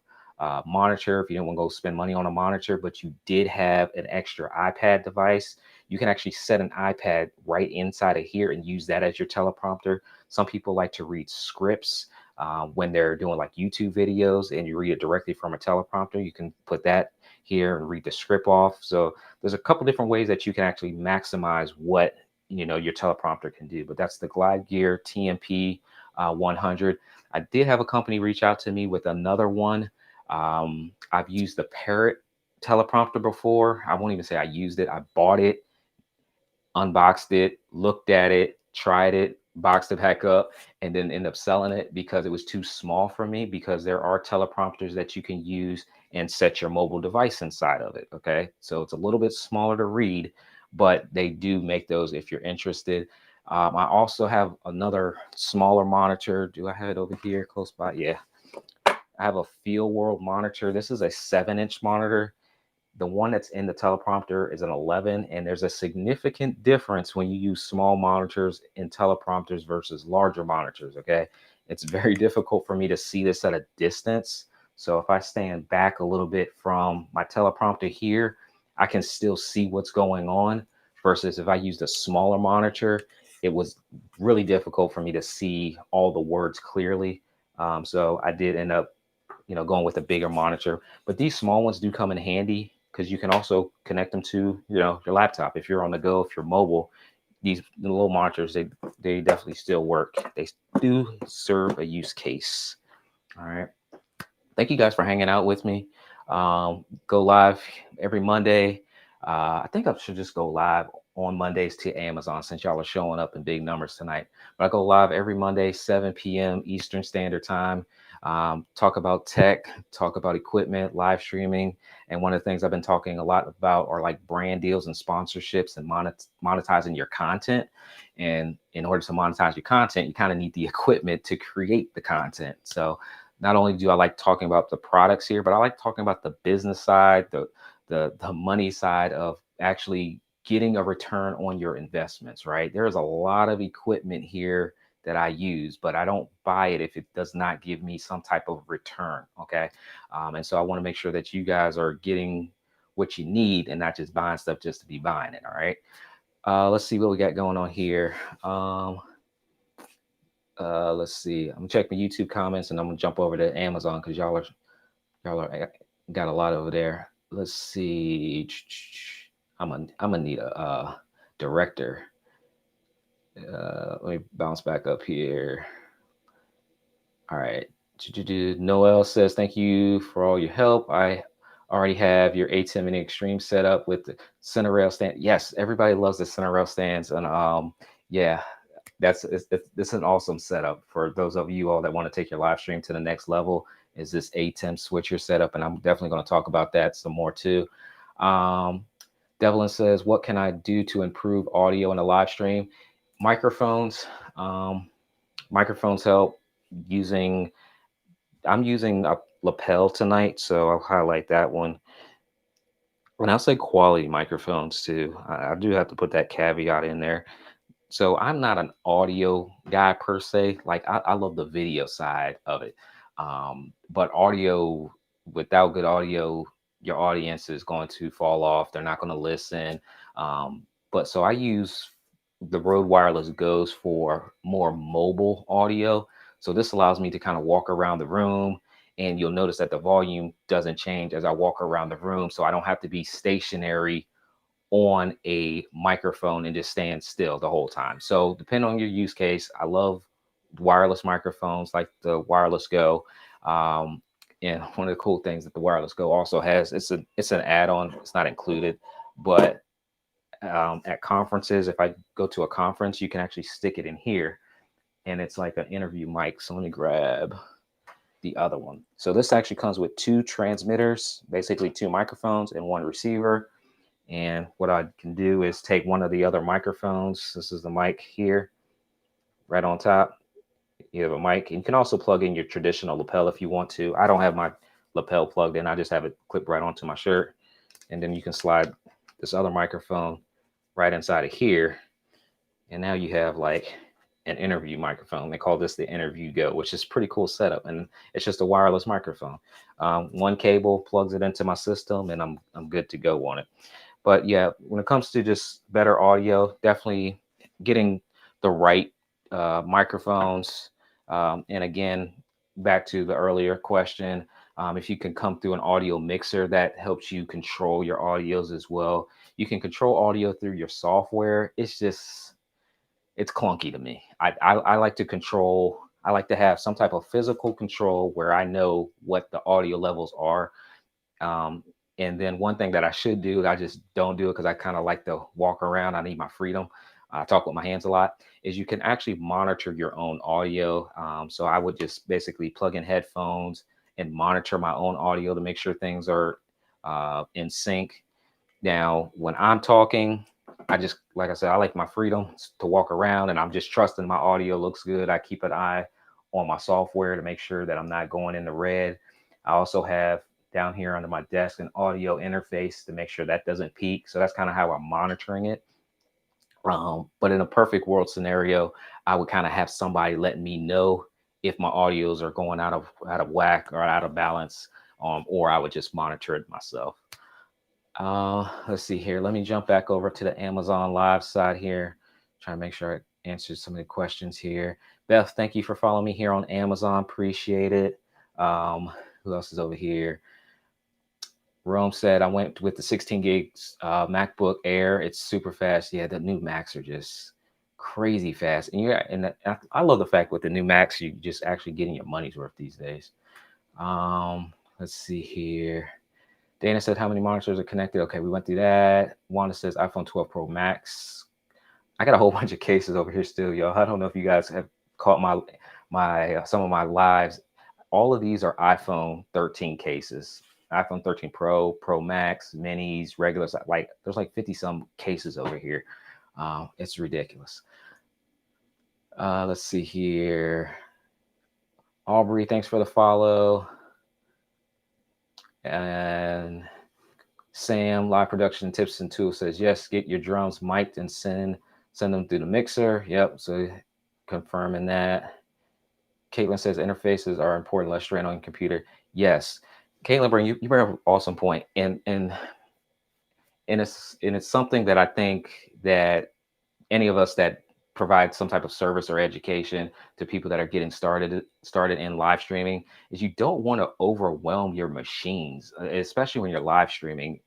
monitor, if you didn't want to go spend money on a monitor, but you did have an extra iPad device, you can actually set an iPad right inside of here and use that as your teleprompter. Some people like to read scripts when they're doing like YouTube videos and you read it directly from a teleprompter. You can put that here and read the script off. So there's a couple different ways that you can actually maximize what your teleprompter can do. But that's the Glide Gear TMP 100. I did have a company reach out to me with another one. I've used the Parrot teleprompter before. I won't even say I used it. I bought it, unboxed it, looked at it, tried it, boxed it back up, and then end up selling it because it was too small for me, because there are teleprompters that you can use and set your mobile device inside of it. Okay. So it's a little bit smaller to read, but they do make those if you're interested. I also have another smaller monitor. Do I have it over here close by? Yeah. I have a Field World monitor. This is a 7-inch monitor. The one that's in the teleprompter is an 11, and there's a significant difference when you use small monitors in teleprompters versus larger monitors. Okay. It's very difficult for me to see this at a distance. So if I stand back a little bit from my teleprompter here, I can still see what's going on, versus if I used a smaller monitor, it was really difficult for me to see all the words clearly. So I did end up going with a bigger monitor. But these small ones do come in handy because you can also connect them to, your laptop. If you're on the go, if you're mobile, these little monitors, they definitely still work. They do serve a use case. All right. Thank you guys for hanging out with me. Go live every Monday. I think I should just go live on Mondays to Amazon since y'all are showing up in big numbers tonight. But I go live every Monday, 7 p.m. Eastern Standard Time. Talk about tech, talk about equipment, live streaming. And one of the things I've been talking a lot about are like brand deals and sponsorships and monetizing your content. And in order to monetize your content, you kind of need the equipment to create the content. So not only do I like talking about the products here, but I like talking about the business side, the money side of actually getting a return on your investments, right? There's a lot of equipment here that I use, but I don't buy it if it does not give me some type of return. Okay. And so I want to make sure that you guys are getting what you need and not just buying stuff just to be buying it. All right. Let's see what we got going on here. Let's see. I'm gonna check my YouTube comments and I'm gonna jump over to Amazon because y'all are got a lot over there. Let's see. I'm gonna need a director. Let me bounce back up here. All right. Noel says thank you for all your help. I already have your ATEM and Extreme set up with the center rail stand. Yes, everybody loves the center rail stands, and yeah, it's an awesome setup for those of you all that want to take your live stream to the next level. Is this ATEM switcher setup, and I'm definitely going to talk about that some more too. Devlin says, "What can I do to improve audio in a live stream?" Microphones. Microphones help. Using I'm using a lapel tonight, so I'll highlight that one. When I say quality microphones too, I do have to put that caveat in there. So I'm not an audio guy per se. Like I love the video side of it. But audio, without good audio, your audience is going to fall off. They're not going to listen. But so I use the Rode Wireless Goes for more mobile audio. So this allows me to kind of walk around the room, and you'll notice that the volume doesn't change as I walk around the room. So I don't have to be stationary on a microphone and just stand still the whole time. So depending on your use case, I love wireless microphones like the Wireless Go. Um, and one of the cool things that the Wireless Go also has, it's an add-on, it's not included, but at conferences, if I go to a conference, you can actually stick it in here and it's like an interview mic. So let me grab the other one. So this actually comes with two transmitters, basically two microphones and one receiver. And what I can do is take one of the other microphones. This is the mic here, right on top. You have a mic. And you can also plug in your traditional lapel if you want to. I don't have my lapel plugged in. I just have it clipped right onto my shirt. And then you can slide this other microphone right inside of here. And now you have like an interview microphone. They call this the Interview Go, which is pretty cool setup. And it's just a wireless microphone. One cable plugs it into my system and I'm good to go on it. But yeah, when it comes to just better audio, definitely getting the right microphones. And again, back to the earlier question, if you can come through an audio mixer, that helps you control your audios as well. You can control audio through your software. It's clunky to me. I like to control. I like to have some type of physical control where I know what the audio levels are. Um, and then one thing that I should do, I just don't do it because I kind of like to walk around. I need my freedom. I talk with my hands a lot. Is you can actually monitor your own audio. So I would just basically plug in headphones and monitor my own audio to make sure things are in sync. Now, when I'm talking, I just, like I said, I like my freedom to walk around and I'm just trusting my audio looks good. I keep an eye on my software to make sure that I'm not going in the red. I also have down here under my desk an audio interface to make sure that doesn't peak. So that's kind of how I'm monitoring it. But in a perfect world scenario, I would kind of have somebody let me know if my audios are going out of whack or out of balance, or I would just monitor it myself. Let's see here. Let me jump back over to the Amazon Live side here. Trying to make sure I answered some of the questions here. Beth, thank you for following me here on Amazon. Appreciate it. Who else is over here? Rome said I went with the 16 gigs MacBook Air. It's super fast. Yeah, the new Macs are just crazy fast. And I love the fact with the new Macs, you just actually getting your money's worth these days. Let's see here. Dana said, how many monitors are connected? Okay, we went through that. Wanda says iPhone 12 Pro Max. I got a whole bunch of cases over here still, y'all. I don't know if you guys have caught my some of my lives. All of these are iPhone 13 cases. iPhone 13 Pro, Pro Max, minis, regulars. Like there's like 50 some cases over here. It's ridiculous. Let's see here. Aubrey, thanks for the follow. And Sam, live production tips and tools says, yes, get your drums mic'd and send them through the mixer. Yep, so confirming that. Caitlin says interfaces are important, less strain on your computer. Yes. Caitlin, you bring up an awesome point. And it's something that I think that any of us that provide some type of service or education to people that are getting started in live streaming is you don't want to overwhelm your machines, especially when you're live streaming,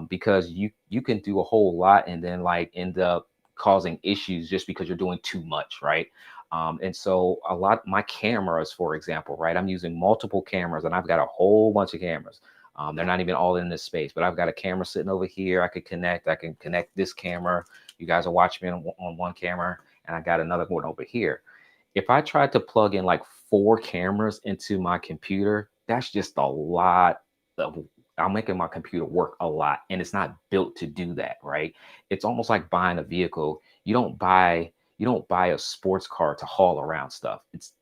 because you can do a whole lot and then like end up causing issues just because you're doing too much, right? And so a lot my cameras, for example, right? I'm using multiple cameras and I've got a whole bunch of cameras. They're not even all in this space, but I've got a camera sitting over here. I can connect this camera. You guys are watching me on one camera, and I got another one over here. If I tried to plug in like 4 cameras into my computer, that's just a lot of, I'm making my computer work a lot, and it's not built to do that, right? It's almost like buying a vehicle. You don't buy a sports car to haul around stuff.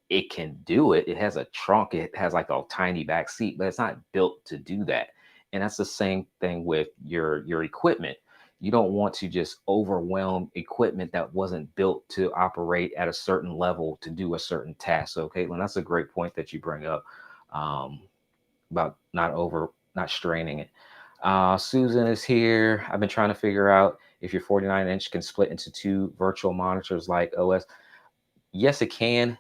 It can do it. It has a trunk. It has like a tiny back seat, but it's not built to do that. And that's the same thing with your equipment. You don't want to just overwhelm equipment that wasn't built to operate at a certain level to do a certain task. So, Caitlin, that's a great point that you bring up, um, about not straining it. Susan is here. I've been trying to figure out if your 49-inch can split into 2 virtual monitors like OS. Yes, it can.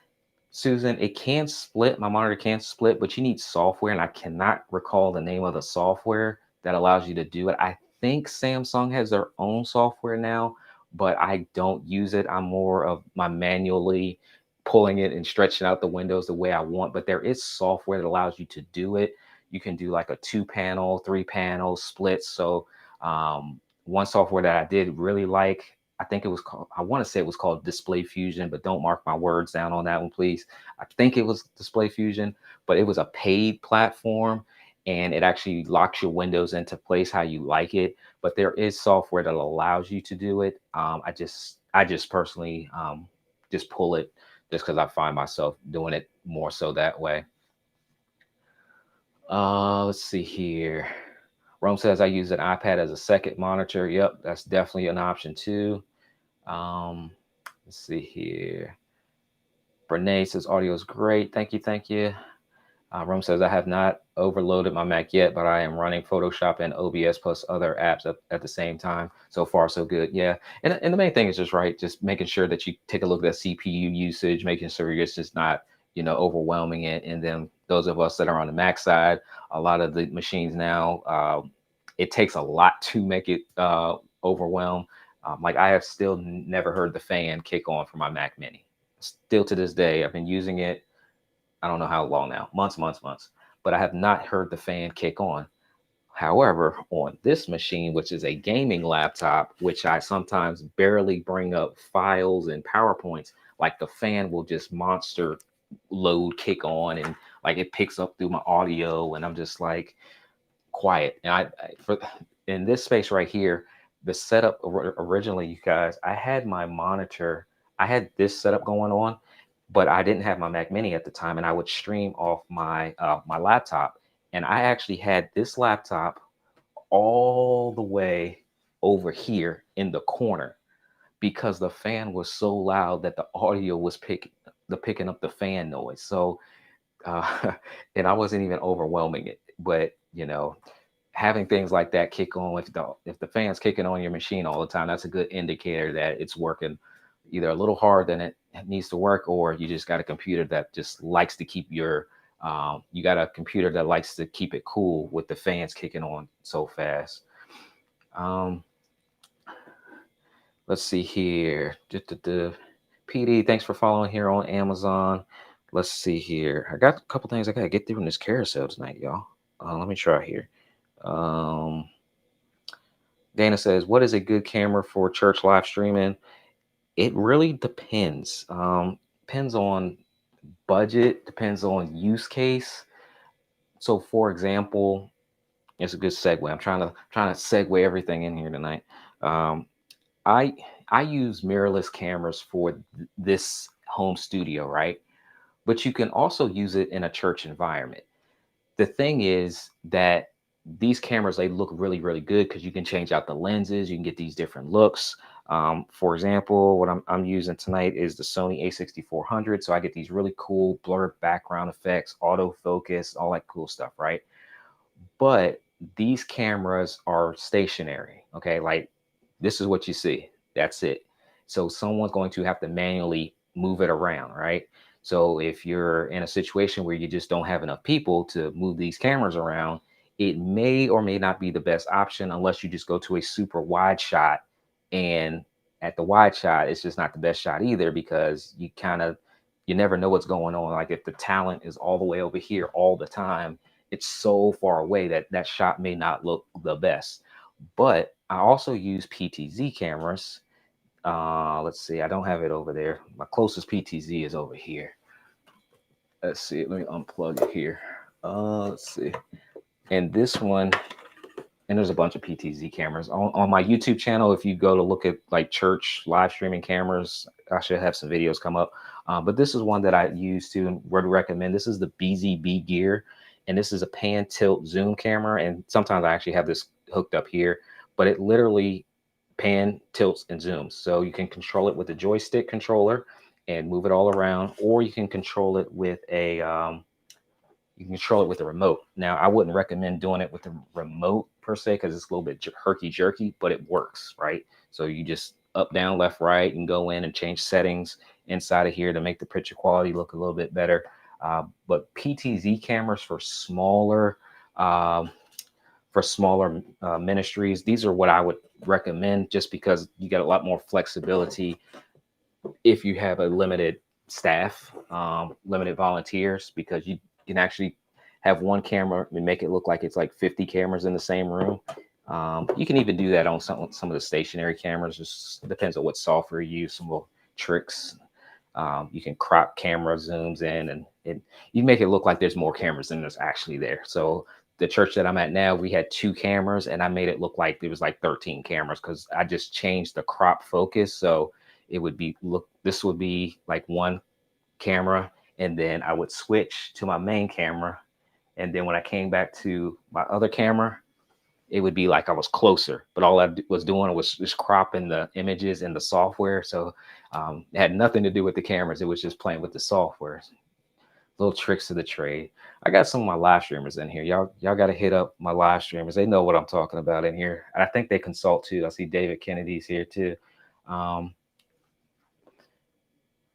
Susan, it can split. My monitor can split, but you need software, and I cannot recall the name of the software that allows you to do it. I think Samsung has their own software now, but I don't use it. I'm more of my manually pulling it and stretching out the windows the way I want. But there is software that allows you to do it. You can do like a 2-panel, 3-panel split. So one software that I did really like, I think it was called, I want to say it was called Display Fusion, but don't mark my words down on that one, please. I think it was Display Fusion, but it was a paid platform and it actually locks your windows into place how you like it. But there is software that allows you to do it. I just personally just pull it just because I find myself doing it more so that way. Let's see here. Rome says I use an iPad as a second monitor. Yep, that's definitely an option too. Let's see here. Renee says audio is great. Thank you. Thank you. Rome says I have not overloaded my Mac yet, but I am running Photoshop and OBS plus other apps at the same time. So far, so good. Yeah. And the main thing is just making sure that you take a look at that CPU usage, making sure you're just not, overwhelming it. And then those of us that are on the Mac side, a lot of the machines now, it takes a lot to make it overwhelm. Like I have still never heard the fan kick on for my Mac Mini. Still to this day, I've been using it. I don't know how long now, months, but I have not heard the fan kick on. However, on this machine, which is a gaming laptop, which I sometimes barely bring up files and PowerPoints, like the fan will just monster load kick on and like it picks up through my audio and I'm just like quiet. And for in this space right here, the setup originally, you guys, I had my monitor, I had this setup going on, but I didn't have my Mac Mini at the time, and I would stream off my laptop. And I actually had this laptop all the way over here in the corner because the fan was so loud that the audio was picking up the fan noise. So and I wasn't even overwhelming it, but having things like that kick on, if the fan's kicking on your machine all the time, that's a good indicator that it's working either a little harder than it needs to work, or you just got a computer that just likes to keep your You got a computer that likes to keep it cool with the fans kicking on so fast. Um, let's see here. PD, thanks for following here on Amazon. Let's see here. I got a couple things I gotta get through in this carousel tonight, y'all. Let me try here. Um, Dana says, "What is a good camera for church live streaming?" It really depends. Depends on budget. Depends on use case. So, for example, it's a good segue. I'm trying to segue everything in here tonight. Um, I I use mirrorless cameras for this home studio, right? But you can also use it in a church environment. The thing is that these cameras, they look really really good because you can change out the lenses. You can get these different looks. For example, what I'm using tonight is the Sony A6400, so I get these really cool blurred background effects, autofocus, all that cool stuff, right? But these cameras are stationary. Okay, like this is what you see, that's it. So someone's going to have to manually move it around, right? So if you're in a situation where you just don't have enough people to move these cameras around, it may or may not be the best option unless you just go to a super wide shot. And at the wide shot, it's just not the best shot either, because you never know what's going on. Like if the talent is all the way over here all the time, it's so far away that that shot may not look the best. But I also use PTZ cameras. Let's see, I don't have it over there. My closest PTZ is over here. Let's see, let me unplug it here. Let's see. And this one, and there's a bunch of PTZ cameras on my YouTube channel. If you go to look at like church live streaming cameras, I should have some videos come up. But this is one that I use to and would recommend. This is the BZB Gear, and this is a pan tilt zoom camera. And sometimes I actually have this hooked up here, but it literally pan tilts and zooms. So you can control it with a joystick controller and move it all around, or you can control it with a remote. Now, I wouldn't recommend doing it with the remote per se because it's a little bit herky jerky, but it works, right? So you just up, down, left, right, and go in and change settings inside of here to make the picture quality look a little bit better. But PTZ cameras um, for smaller ministries, these are what I would recommend, just because you get a lot more flexibility if you have a limited staff, limited volunteers, because you can actually have one camera and make it look like it's like 50 cameras in the same room. You can even do that on some of the stationary cameras. Just depends on what software you use. Some little tricks. You can crop camera zooms in, and you make it look like there's more cameras than there's actually there. So the church that I'm at now, we had 2 cameras, and I made it look like there was like 13 cameras because I just changed the crop focus. So it would be this would be like one camera, and then I would switch to my main camera, and then when I came back to my other camera, it would be like I was closer, but all I was doing was just cropping the images in the software. So it had nothing to do with the cameras. It was just playing with the software. Little tricks of the trade. I got some of my live streamers in here. Y'all got to hit up my live streamers. They know what I'm talking about in here. And I think they consult too. I see David Kennedy's here too. Um,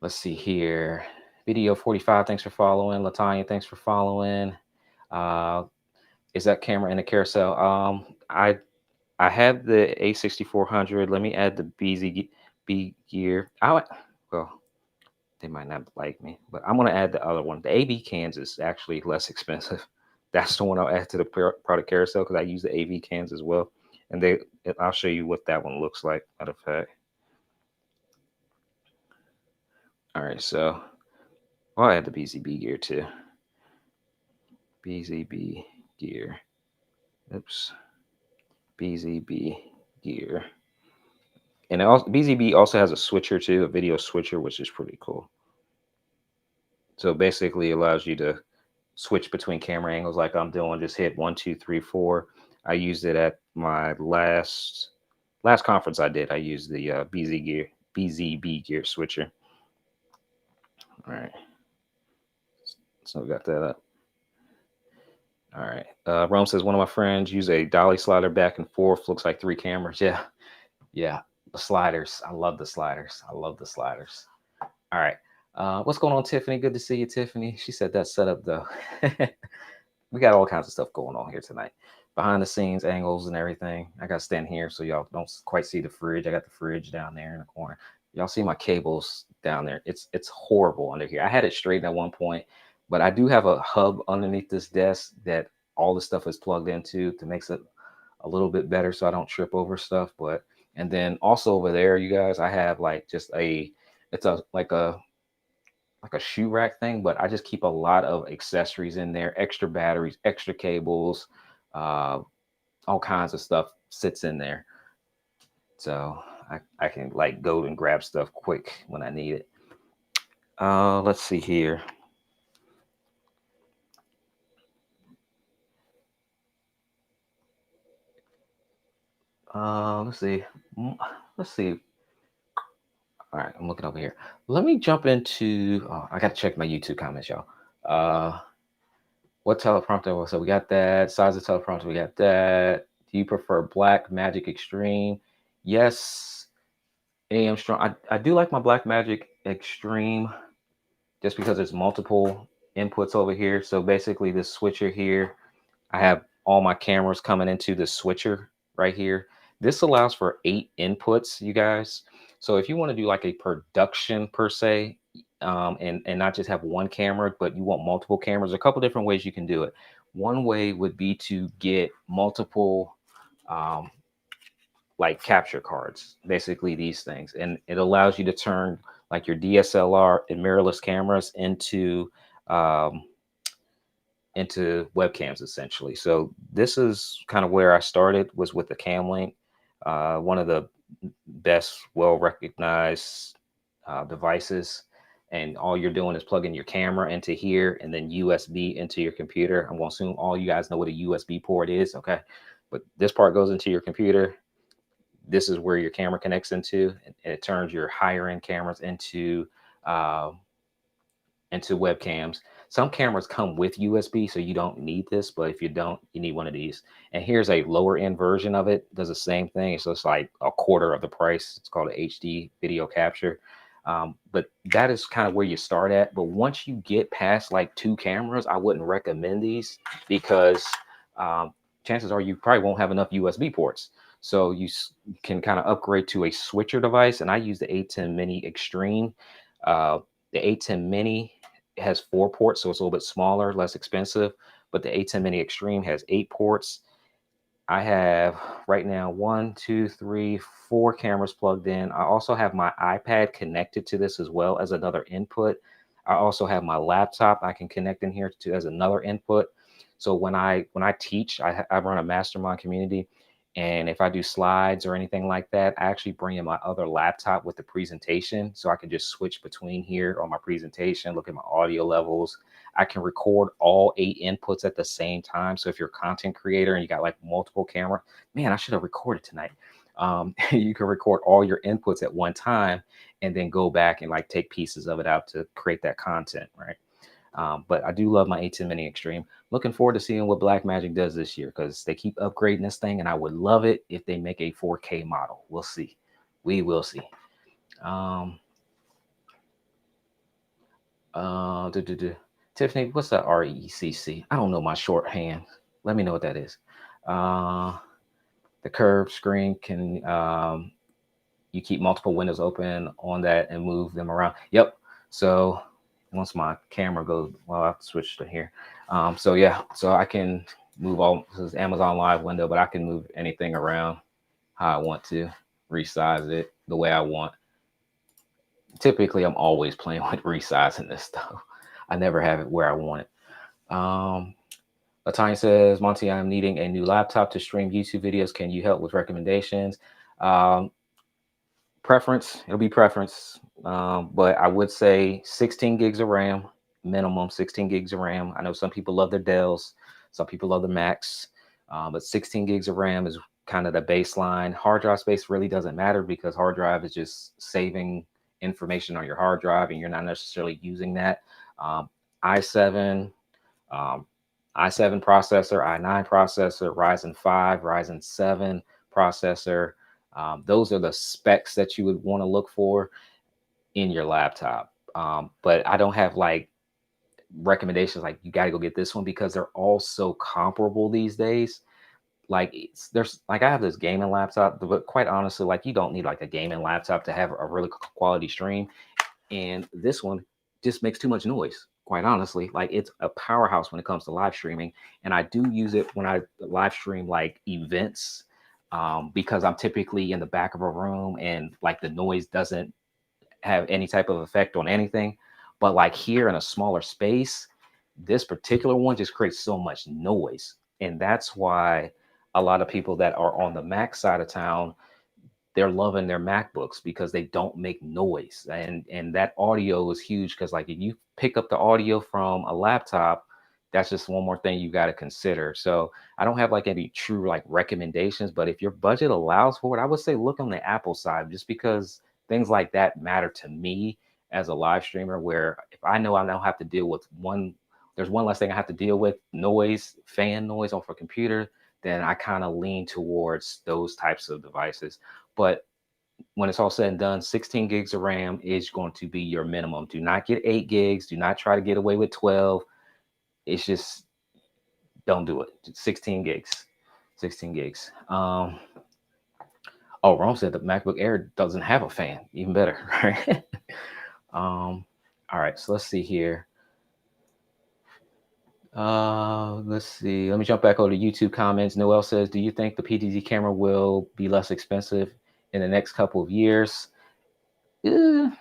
let's see here. Video 45, thanks for following. Latanya, thanks for following. Is that camera in the carousel? I have the A6400. Let me add the B gear. Well, they might not like me, but I'm gonna add the other one. The AV cans is actually less expensive. That's the one I'll add to the product carousel because I use the AV cans as well. And I'll show you what that one looks like. Matter of fact. All right, so I'll add the BZB gear too. BZB gear. Oops. BZB gear. And BZB also has a switcher too, a video switcher, which is pretty cool. So basically, it allows you to switch between camera angles like I'm doing. Just hit 1, 2, 3, 4. I used it at my last conference I did. I used the BZB gear switcher. All right, so we got that up. All right. Rome says one of my friends use a dolly slider back and forth. Looks like 3 cameras. Yeah. The sliders. I love the sliders. All right. What's going on, Tiffany? Good to see you, Tiffany. She said that setup though. We got all kinds of stuff going on here tonight. Behind the scenes angles and everything. I got to stand here so y'all don't quite see the fridge. I got the fridge down there in the corner. Y'all see my cables down there. It's horrible under here. I had it straightened at one point, but I do have a hub underneath this desk that all the stuff is plugged into to makes it a little bit better so I don't trip over stuff. But and then also over there, you guys, I have like just a it's a like a shoe rack thing, but I just keep a lot of accessories in there, extra batteries, extra cables, uh, all kinds of stuff sits in there. So I can like go and grab stuff quick when I need it. Let's see here. Let's see. Mm, Let's see. All right, I'm looking over here. Let me jump into. Oh, I got to check my YouTube comments, y'all. Uh, what teleprompter? So we got that. Size of teleprompter. We got that. Do you prefer Black Magic Extreme? Yes. AM strong. I do like my Black Magic Extreme just because there's multiple inputs over here. So basically, this switcher here, I have all my cameras coming into the switcher right here. This allows for 8 inputs, you guys. So if you want to do like a production per se, and not just have one camera, but you want multiple cameras, a couple different ways you can do it. One way would be to get multiple um, like capture cards, basically these things, and it allows you to turn like your DSLR and mirrorless cameras um, into webcams essentially. So this is kind of where I started was with the Camlink, one of the best, well recognized devices. And all you're doing is plugging your camera into here and then USB into your computer. I'm going to assume all you guys know what a USB port is. Okay. But this part goes into your computer. This is where your camera connects into, and it turns your higher end cameras uh, into webcams. Some cameras come with USB, so you don't need this, but if you don't, you need one of these. And here's a lower end version of it. Does the same thing. So it's like a quarter of the price. It's called an HD video capture. But that is kind of where you start at. But once you get past like 2 cameras, I wouldn't recommend these because um, chances are you probably won't have enough USB ports. So can kind of upgrade to a switcher device. And I use the ATEM Mini Extreme. The ATEM Mini has 4 ports, so it's a little bit smaller, less expensive. But the ATEM Mini Extreme has 8 ports. I have right now 4 cameras plugged in. I also have my iPad connected to this as well as another input. I also have my laptop I can connect in here to as another input. So when I teach, I run a mastermind community, and if I do slides or anything like that, I actually bring in my other laptop with the presentation, so I can just switch between here on my presentation, look at my audio levels. I can record all 8 inputs at the same time. So if you're a content creator and you got like multiple camera, man, I should have recorded tonight. You can record all your inputs at one time and then go back and like take pieces of it out to create that content, right? But I do love my ATEM Mini Extreme. Looking forward to seeing what Blackmagic does this year because they keep upgrading this thing, and I would love it if they make a 4K model. We'll see. We will see. Um, duh, duh, duh. Tiffany, what's that RECC? I don't know my shorthand. Let me know what that is. Uh, the curved screen can you keep multiple windows open on that and move them around. Yep. So once my camera goes, well, I have to switch to here. So yeah, so I can move all this is Amazon Live window, but I can move anything around how I want to, resize it the way I want. Typically, I'm always playing with resizing this stuff. I never have it where I want it. Latanya says, Monty, I'm needing a new laptop to stream YouTube videos. Can you help with recommendations? Um, Preference, it'll be preference. But I would say 16 gigs of RAM, minimum 16 gigs of RAM. I know some people love their Dells, some people love the Macs, but 16 gigs of RAM is kind of the baseline. Hard drive space really doesn't matter because hard drive is just saving information on your hard drive and you're not necessarily using that. Um, i7, um, i7 processor, i9 processor, Ryzen 5, Ryzen 7 processor. Those are the specs that you would want to look for in your laptop. But I don't have like recommendations like you got to go get this one because they're all so comparable these days. Like there's like I have this gaming laptop, but quite honestly, like you don't need like a gaming laptop to have a really quality stream. And this one just makes too much noise. Quite honestly, like it's a powerhouse when it comes to live streaming, and I do use it when I live stream like events, because I'm typically in the back of a room and like the noise doesn't have any type of effect on anything. But like here in a smaller space, this particular one just creates so much noise. And that's why a lot of people that are on the Mac side of town, they're loving their MacBooks because they don't make noise. And that audio is huge because like if you pick up the audio from a laptop, that's just one more thing you got to consider. So I don't have like any true like recommendations, but if your budget allows for it, I would say look on the Apple side just because things like that matter to me as a live streamer, where if I know I don't have to deal with there's one less thing I have to deal with, noise, fan noise off a computer, then I kind of lean towards those types of devices. But when it's all said and done, 16 gigs of RAM is going to be your minimum. Do not get 8 gigs. Do not try to get away with 12. It's just don't do it. 16 gigs. 16 gigs. Oh, Rome said the MacBook Air doesn't have a fan. Even better, right? All right, so let's see here. Let's see. Let me jump back over to YouTube comments. Noel says, do you think the PTZ camera will be less expensive in the next couple of years? I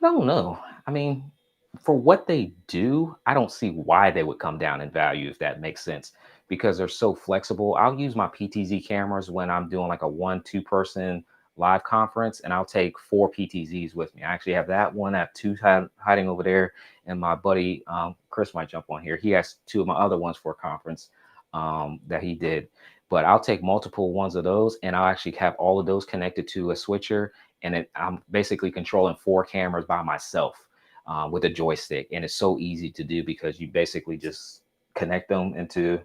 don't know. I mean, for what they do, I don't see why they would come down in value, if that makes sense, because they're so flexible. I'll use my PTZ cameras when I'm doing like a 1-2 person live conference, and I'll take 4 PTZs with me. I actually have that one. I have 2 hiding over there, and my buddy Chris might jump on here. He has 2 of my other ones for a conference that he did. But I'll take multiple ones of those, and I'll actually have all of those connected to a switcher, and I'm basically controlling 4 cameras by myself with a joystick. And it's so easy to do because you basically just connect them into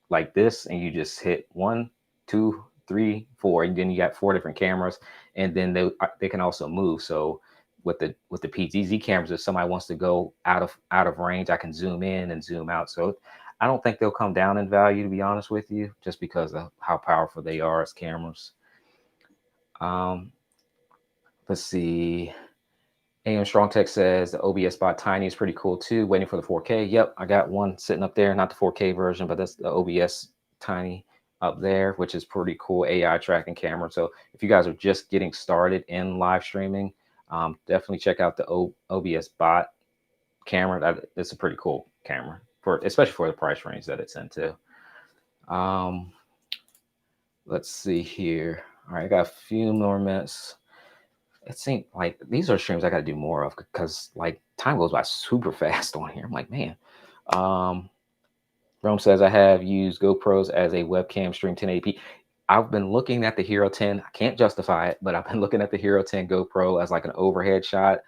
like this, and you just hit 1, 2, 3, 4, and then you got 4 different cameras, and then they can also move. So with the PTZ cameras, if somebody wants to go out of range, I can zoom in and zoom out. So I don't think they'll come down in value, to be honest with you, just because of how powerful they are as cameras. Let's see. AM Strong Tech says the OBS bot Tiny is pretty cool too. Waiting for the 4K. Yep, I got one sitting up there, not the 4K version, but that's the OBS Tiny up there, which is pretty cool AI tracking camera. So if you guys are just getting started in live streaming, definitely check out the OBS bot camera. It's a pretty cool camera, especially for the price range that it's into. Let's see here. All right, I got a few more minutes. It seems like these are streams I got to do more of because like time goes by super fast on here. I'm like, man. Rome says I have used GoPros as a webcam stream 1080p. I've been looking at the Hero 10. I can't justify it, but I've been looking at the Hero 10 GoPro as like an overhead shot,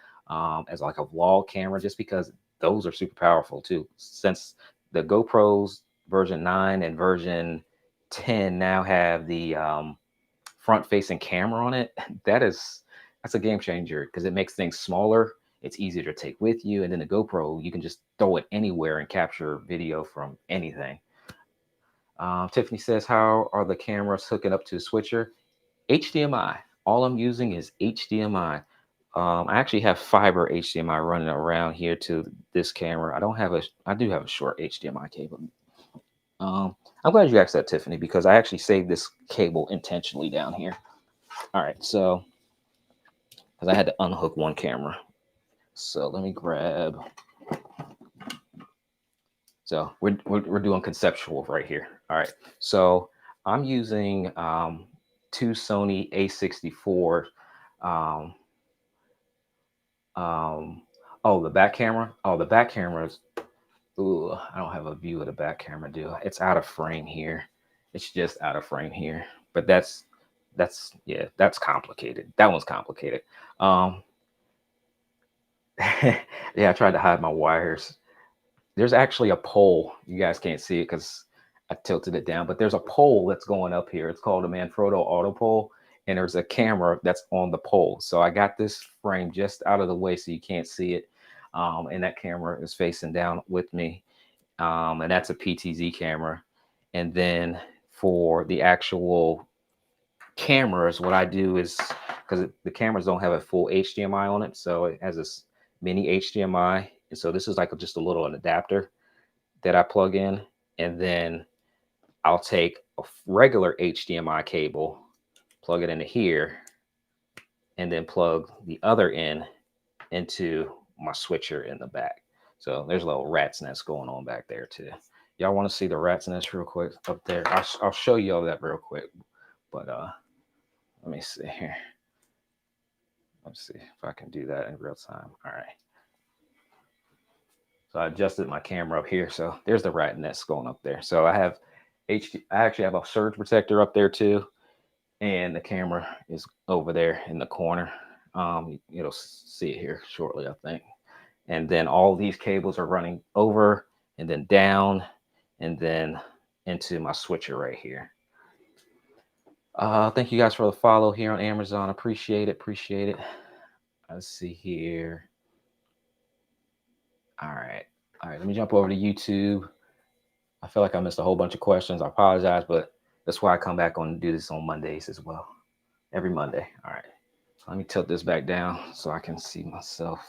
as like a vlog camera, just because those are super powerful too. Since the GoPros version 9 and version 10 now have the front-facing camera on it, that's a game changer because it makes things smaller. It's easier to take with you, and then the GoPro, you can just throw it anywhere and capture video from anything. Tiffany says, how are the cameras hooking up to the switcher? HDMI. All I'm using is HDMI. I actually have fiber HDMI running around here to this camera. I do have a short HDMI cable. I'm glad you asked that, Tiffany, because I actually saved this cable intentionally down here. All right, so because I had to unhook one camera. So let me grab. So we're doing conceptual right here. All right, so I'm using 2 Sony A64. Oh, the back camera. Oh, the back camera is. Ooh, I don't have a view of the back camera, do I? It's out of frame here. It's just out of frame here. But that's that's complicated. That one's complicated. Yeah, I tried to hide my wires. There's actually a pole. You guys can't see it because I tilted it down, but there's a pole that's going up here. It's called a Manfrotto auto pole, and there's a camera that's on the pole. So I got this frame just out of the way so you can't see it. And that camera is facing down with me. And that's a PTZ camera. And then for the actual cameras, what I do is, because the cameras don't have a full HDMI on it, so it has this mini HDMI. And so this is like just a little an adapter that I plug in. And then I'll take a regular HDMI cable, plug it into here, and then plug the other end into my switcher in the back. So there's a little rat's nest going on back there too. Y'all want to see the rat's nest real quick up there? I'll show you all that real quick. But let me see here. Let's see if I can do that in real time. All right. So I adjusted my camera up here. So there's the rat nest going up there. So I actually have a surge protector up there too. And the camera is over there in the corner. You'll see it here shortly, I think. And then all these cables are running over and then down and then into my switcher right here. Thank you guys for the follow here on Amazon. Appreciate it. Appreciate it. Let's see here. All right. All right. Let me jump over to YouTube. I feel like I missed a whole bunch of questions. I apologize, but that's why I come back on and do this on Mondays as well. Every Monday. All right. So let me tilt this back down so I can see myself.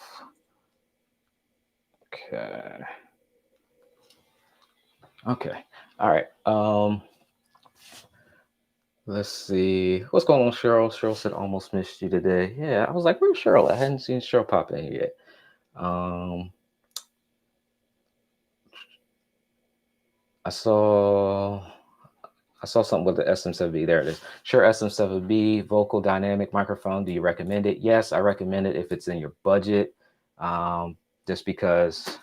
Okay. Okay. All right. Let's see. What's going on, Cheryl? Cheryl said almost missed you today. Yeah, I was like, where's Cheryl? I hadn't seen Cheryl pop in here yet. I saw something with the SM7B. There it is. Shure SM7B vocal dynamic microphone. Do you recommend it? Yes, I recommend it if it's in your budget. Just because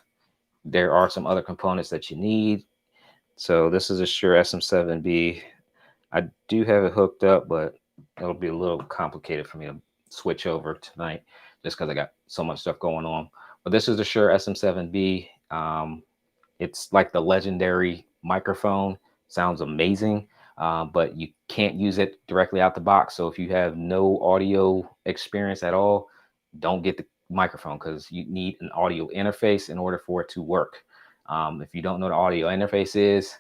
there are some other components that you need. So this is a Shure SM7B. I do have it hooked up, but it'll be a little complicated for me to switch over tonight just because I got so much stuff going on. But this is the Shure SM7B. It's like the legendary microphone. Sounds amazing, but you can't use it directly out the box. So if you have no audio experience at all, don't get the microphone because you need an audio interface in order for it to work. If you don't know what audio interface is,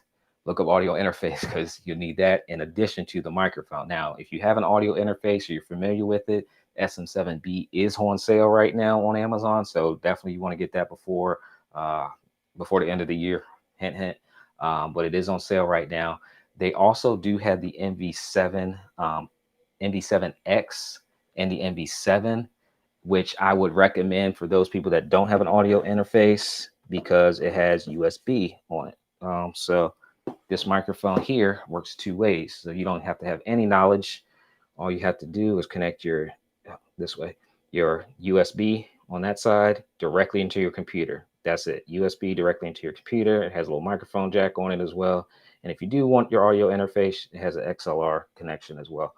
look up audio interface because you need that in addition to the microphone. Now, if you have an audio interface or you're familiar with it, SM7B is on sale right now on Amazon. So definitely you want to get that before the end of the year. Hint, hint. But it is on sale right now. They also do have the MV7, MV7X and the MV7, which I would recommend for those people that don't have an audio interface because it has USB on it. So this microphone here works two ways. So you don't have to have any knowledge. All you have to do is connect your USB on that side directly into your computer. That's it. USB directly into your computer. It has a little microphone jack on it as well. And if you do want your audio interface, it has an XLR connection as well.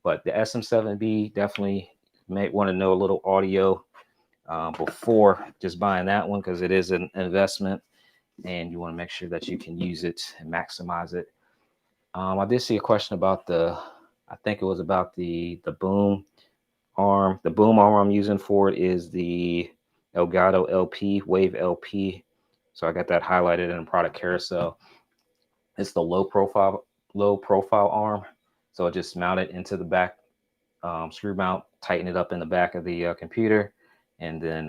But the SM7B, definitely may want to know a little audio before just buying that one because it is an investment and you want to make sure that you can use it and maximize it. I did see a question about I think it was about the boom arm. The boom arm I'm using for it is the Elgato LP, Wave LP. So I got that highlighted in the product carousel. It's the low profile arm. So I just mount it into the back screw mount, tighten it up in the back of the computer, and then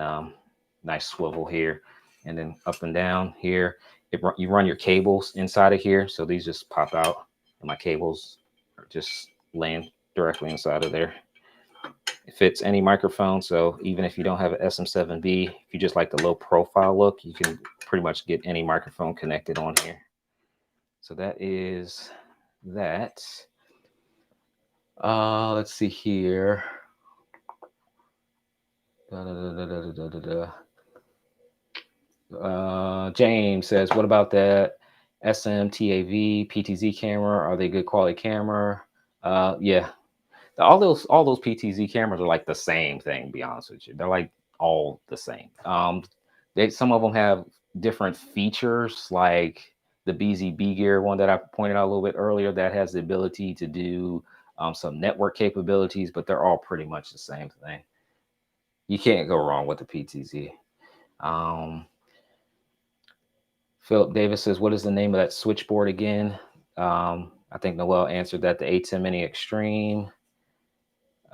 nice swivel here, and then up and down here. You run your cables inside of here. So these just pop out and my cables are just laying directly inside of there. It fits any microphone. So even if you don't have an SM7B, if you just like the low profile look, you can pretty much get any microphone connected on here. So that is that. Let's see here. James says, what about that SMTAV PTZ camera? Are they good quality camera? Yeah. All those PTZ cameras are like the same thing, to be honest with you. They're like all the same. Some of them have different features, like the BZB Gear one that I pointed out a little bit earlier that has the ability to do some network capabilities, but they're all pretty much the same thing. You can't go wrong with the PTZ. Um, Philip Davis says, what is the name of that switchboard again? I think Noel answered that, the ATEM Mini Extreme.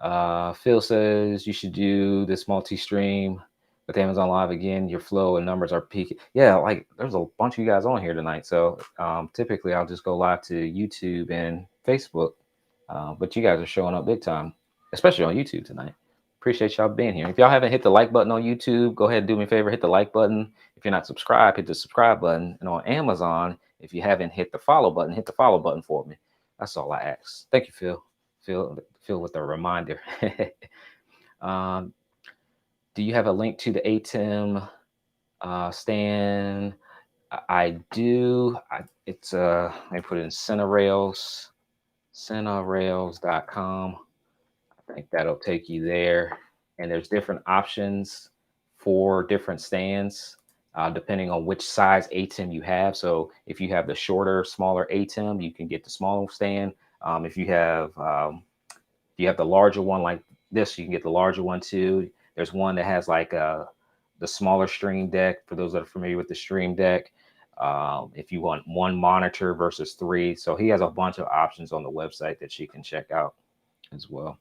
Phil says you should do this multi-stream with Amazon Live again. Your flow and numbers are peaking. Yeah, like there's a bunch of you guys on here tonight. So typically I'll just go live to YouTube and Facebook. But you guys are showing up big time, especially on YouTube tonight. Appreciate y'all being here. If y'all haven't hit the like button on YouTube, go ahead and do me a favor, hit the like button. If you're not subscribed, hit the subscribe button. And on Amazon, if you haven't hit the follow button, hit the follow button for me. That's all I ask. Thank you, Phil. Phil with a reminder. Do you have a link to the ATEM stand? I do. It's let me put it in centerrails.com. I think that'll take you there. And there's different options for different stands, depending on which size ATEM you have. So if you have the shorter, smaller ATEM, you can get the smaller stand. If you have the larger one like this, you can get the larger one too. There's one that has like the smaller Stream Deck, for those that are familiar with the Stream Deck. If you want one monitor versus three. So he has a bunch of options on the website that you can check out as well.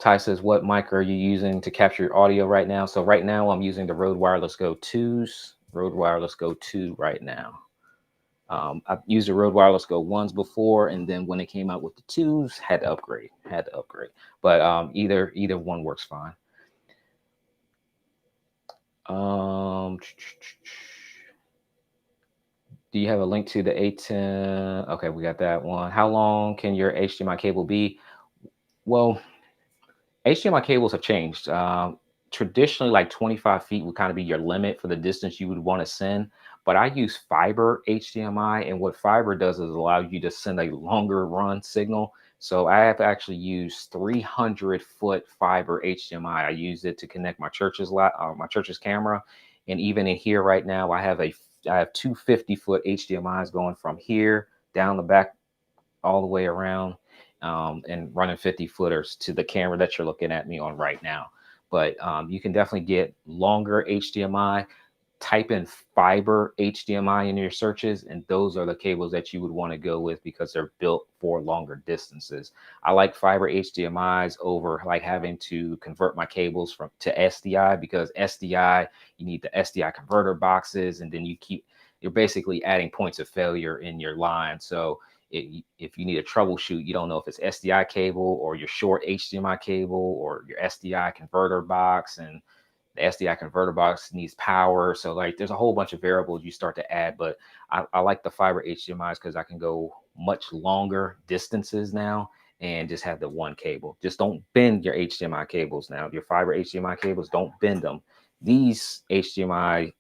Ty says, what mic are you using to capture your audio right now? So right now I'm using the Rode Wireless Go 2s, Rode Wireless Go 2 right now. I've used the Rode Wireless Go 1s before, and then when it came out with the 2s, had to upgrade. But either one works fine. Do you have a link to the ATEM? Okay, we got that one. How long can your HDMI cable be? Well, HDMI cables have changed. Traditionally, like 25 feet would kind of be your limit for the distance you would want to send. But I use fiber HDMI, and what fiber does is allow you to send a longer run signal. So I have actually used 300-foot fiber HDMI. I use it to connect my church's camera, and even in here right now, I have two 50-foot HDMIs going from here down the back all the way around, and running 50-footers to the camera that you're looking at me on right now. But you can definitely get longer HDMI. Type in fiber HDMI in your searches, and those are the cables that you would want to go with because they're built for longer distances. I like fiber HDMIs over like having to convert my cables to SDI, because SDI, you need the SDI converter boxes, and then you're basically adding points of failure in your line. So if you need a troubleshoot, you don't know if it's SDI cable or your short HDMI cable or your SDI converter box, and the SDI converter box needs power. So like there's a whole bunch of variables you start to add, but I like the fiber HDMIs because I can go much longer distances now and just have the one cable. Just don't bend your HDMI cables now. Your fiber HDMI cables, don't bend them. These HDMI,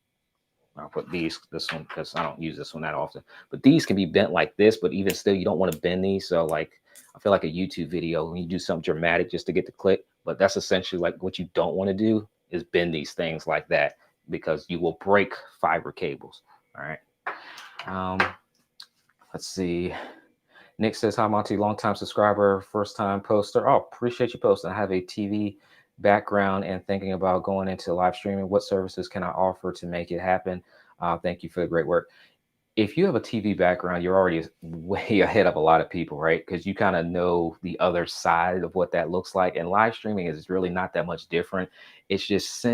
I'll put this one because I don't use this one that often, but these can be bent like this, but even still, you don't want to bend these. So like, I feel like a YouTube video when you do something dramatic just to get the click, but that's essentially like what you don't want to do is bend these things like that, because you will break fiber cables. All right. Let's see. Nick says, hi, Monty, long-time subscriber, first-time poster. Oh, appreciate you posting. I have a TV background and thinking about going into live streaming. What services can I offer to make it happen? Thank you for the great work. If you have a TV background, you're already way ahead of a lot of people, right? Because you kind of know the other side of what that looks like. And live streaming is really not that much different. It's just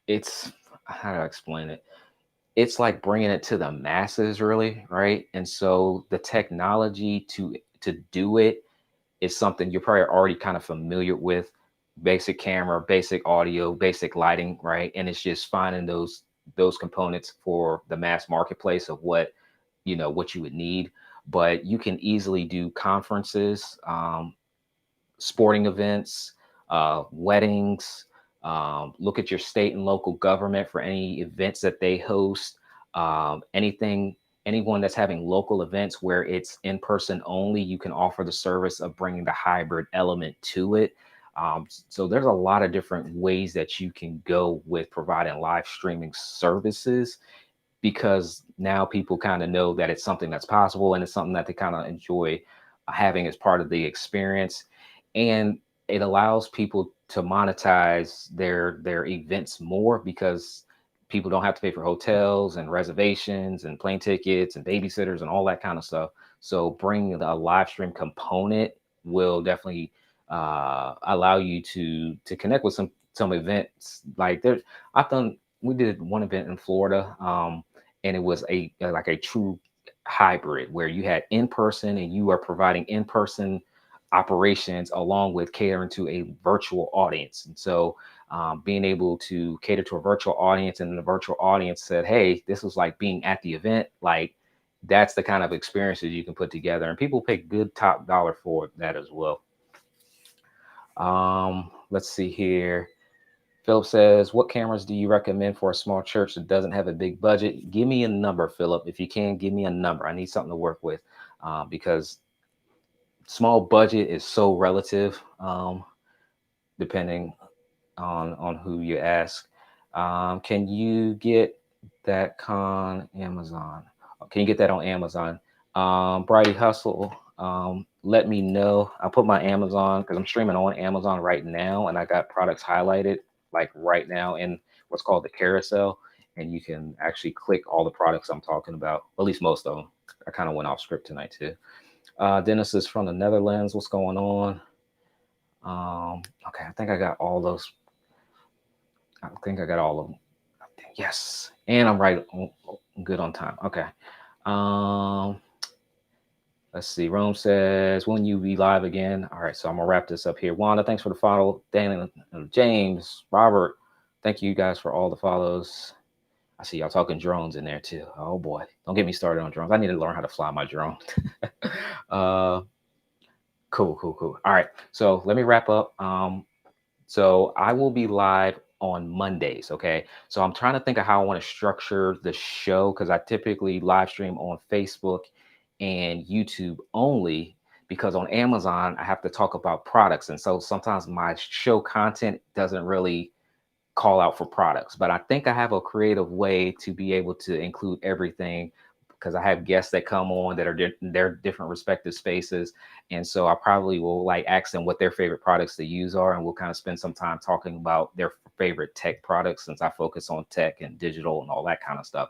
it's how do I explain it? It's like bringing it to the masses, really, right? And so the technology to do it is something you're probably already kind of familiar with. Basic camera, basic audio, basic lighting, right? And it's just finding those components for the mass marketplace of what you would need. But you can easily do conferences, sporting events, weddings. Look at your state and local government for any events that they host. Anyone that's having local events where it's in person only, you can offer the service of bringing the hybrid element to it. So there's a lot of different ways that you can go with providing live streaming services, because now people kind of know that it's something that's possible and it's something that they kind of enjoy having as part of the experience. And it allows people to monetize their events more because people don't have to pay for hotels and reservations and plane tickets and babysitters and all that kind of stuff. So bringing the live stream component will definitely allow you to connect with some events. Like there's, I've done, we did one event in Florida, and it was like a true hybrid where you had in person and you are providing in person operations along with catering to a virtual audience. And so being able to cater to a virtual audience, and the virtual audience said, hey, this was like being at the event. Like that's the kind of experiences you can put together, and people pay good top dollar for that as well. Let's see here. Philip says, what cameras do you recommend for a small church that doesn't have a big budget? Give me a number, Philip. If you can, give me a number. I need something to work with, because small budget is so relative, depending on who you ask. Can you get that con Amazon? Can you get that on Amazon? Brighty Hustle, let me know. I'll put my Amazon because I'm streaming on Amazon right now, and I got products highlighted like right now in what's called the carousel, and you can actually click all the products I'm talking about. At least most of them. I kind of went off script tonight too. Dennis is from the Netherlands. What's going on? Okay, I think I got all those. I think I got all of them. Yes, and I'm right. Good on time. Okay. Um, let's see. Rome says, when you be live again? All right, so I'm gonna wrap this up here. Wanda, thanks for the follow. Dan and James, Robert, thank you guys for all the follows. I see y'all talking drones in there too. Oh boy, don't get me started on drones. I need to learn how to fly my drone. uh, cool. All right, so let me wrap up. So I will be live on Mondays. Okay. So I'm trying to think of how I want to structure the show because I typically live stream on Facebook and YouTube only, because on Amazon I have to talk about products. And so sometimes my show content doesn't really call out for products. But I think I have a creative way to be able to include everything because I have guests that come on that are their different respective spaces. And so I probably will like ask them what their favorite products to use are, and we'll kind of spend some time talking about their favorite tech products since I focus on tech and digital and all that kind of stuff.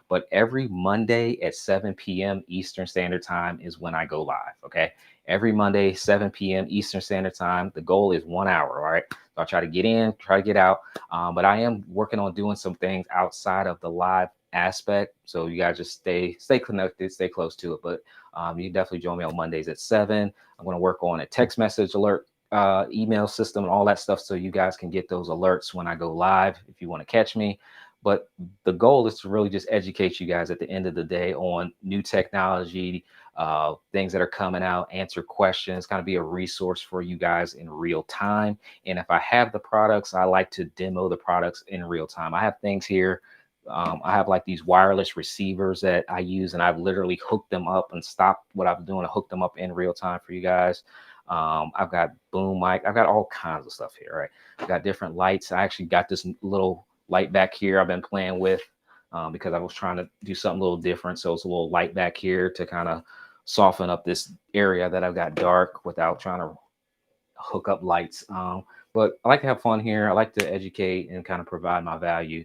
But every Monday at 7 p.m. Eastern Standard Time is when I go live. Okay. Every Monday, 7 p.m. Eastern Standard Time. The goal is 1 hour. All right. So I'll try to get in, try to get out. But I am working on doing some things outside of the live aspect. So you guys just stay connected, stay close to it. But you can definitely join me on Mondays at 7. I'm going to work on a text message alert email system and all that stuff so you guys can get those alerts when I go live if you want to catch me. But the goal is to really just educate you guys at the end of the day on new technology, things that are coming out, answer questions, kind of be a resource for you guys in real time. And if I have the products, I like to demo the products in real time. I have things here. I have like these wireless receivers that I use, and I've literally hooked them up and stopped what I'm doing to hook them up in real time for you guys. I've got boom mic. I've got all kinds of stuff here, right? I've got different lights. I actually got this little light back here I've been playing with because I was trying to do something a little different. So it's a little light back here to kind of soften up this area that I've got dark without trying to hook up lights. But I like to have fun here. I like to educate and kind of provide my value.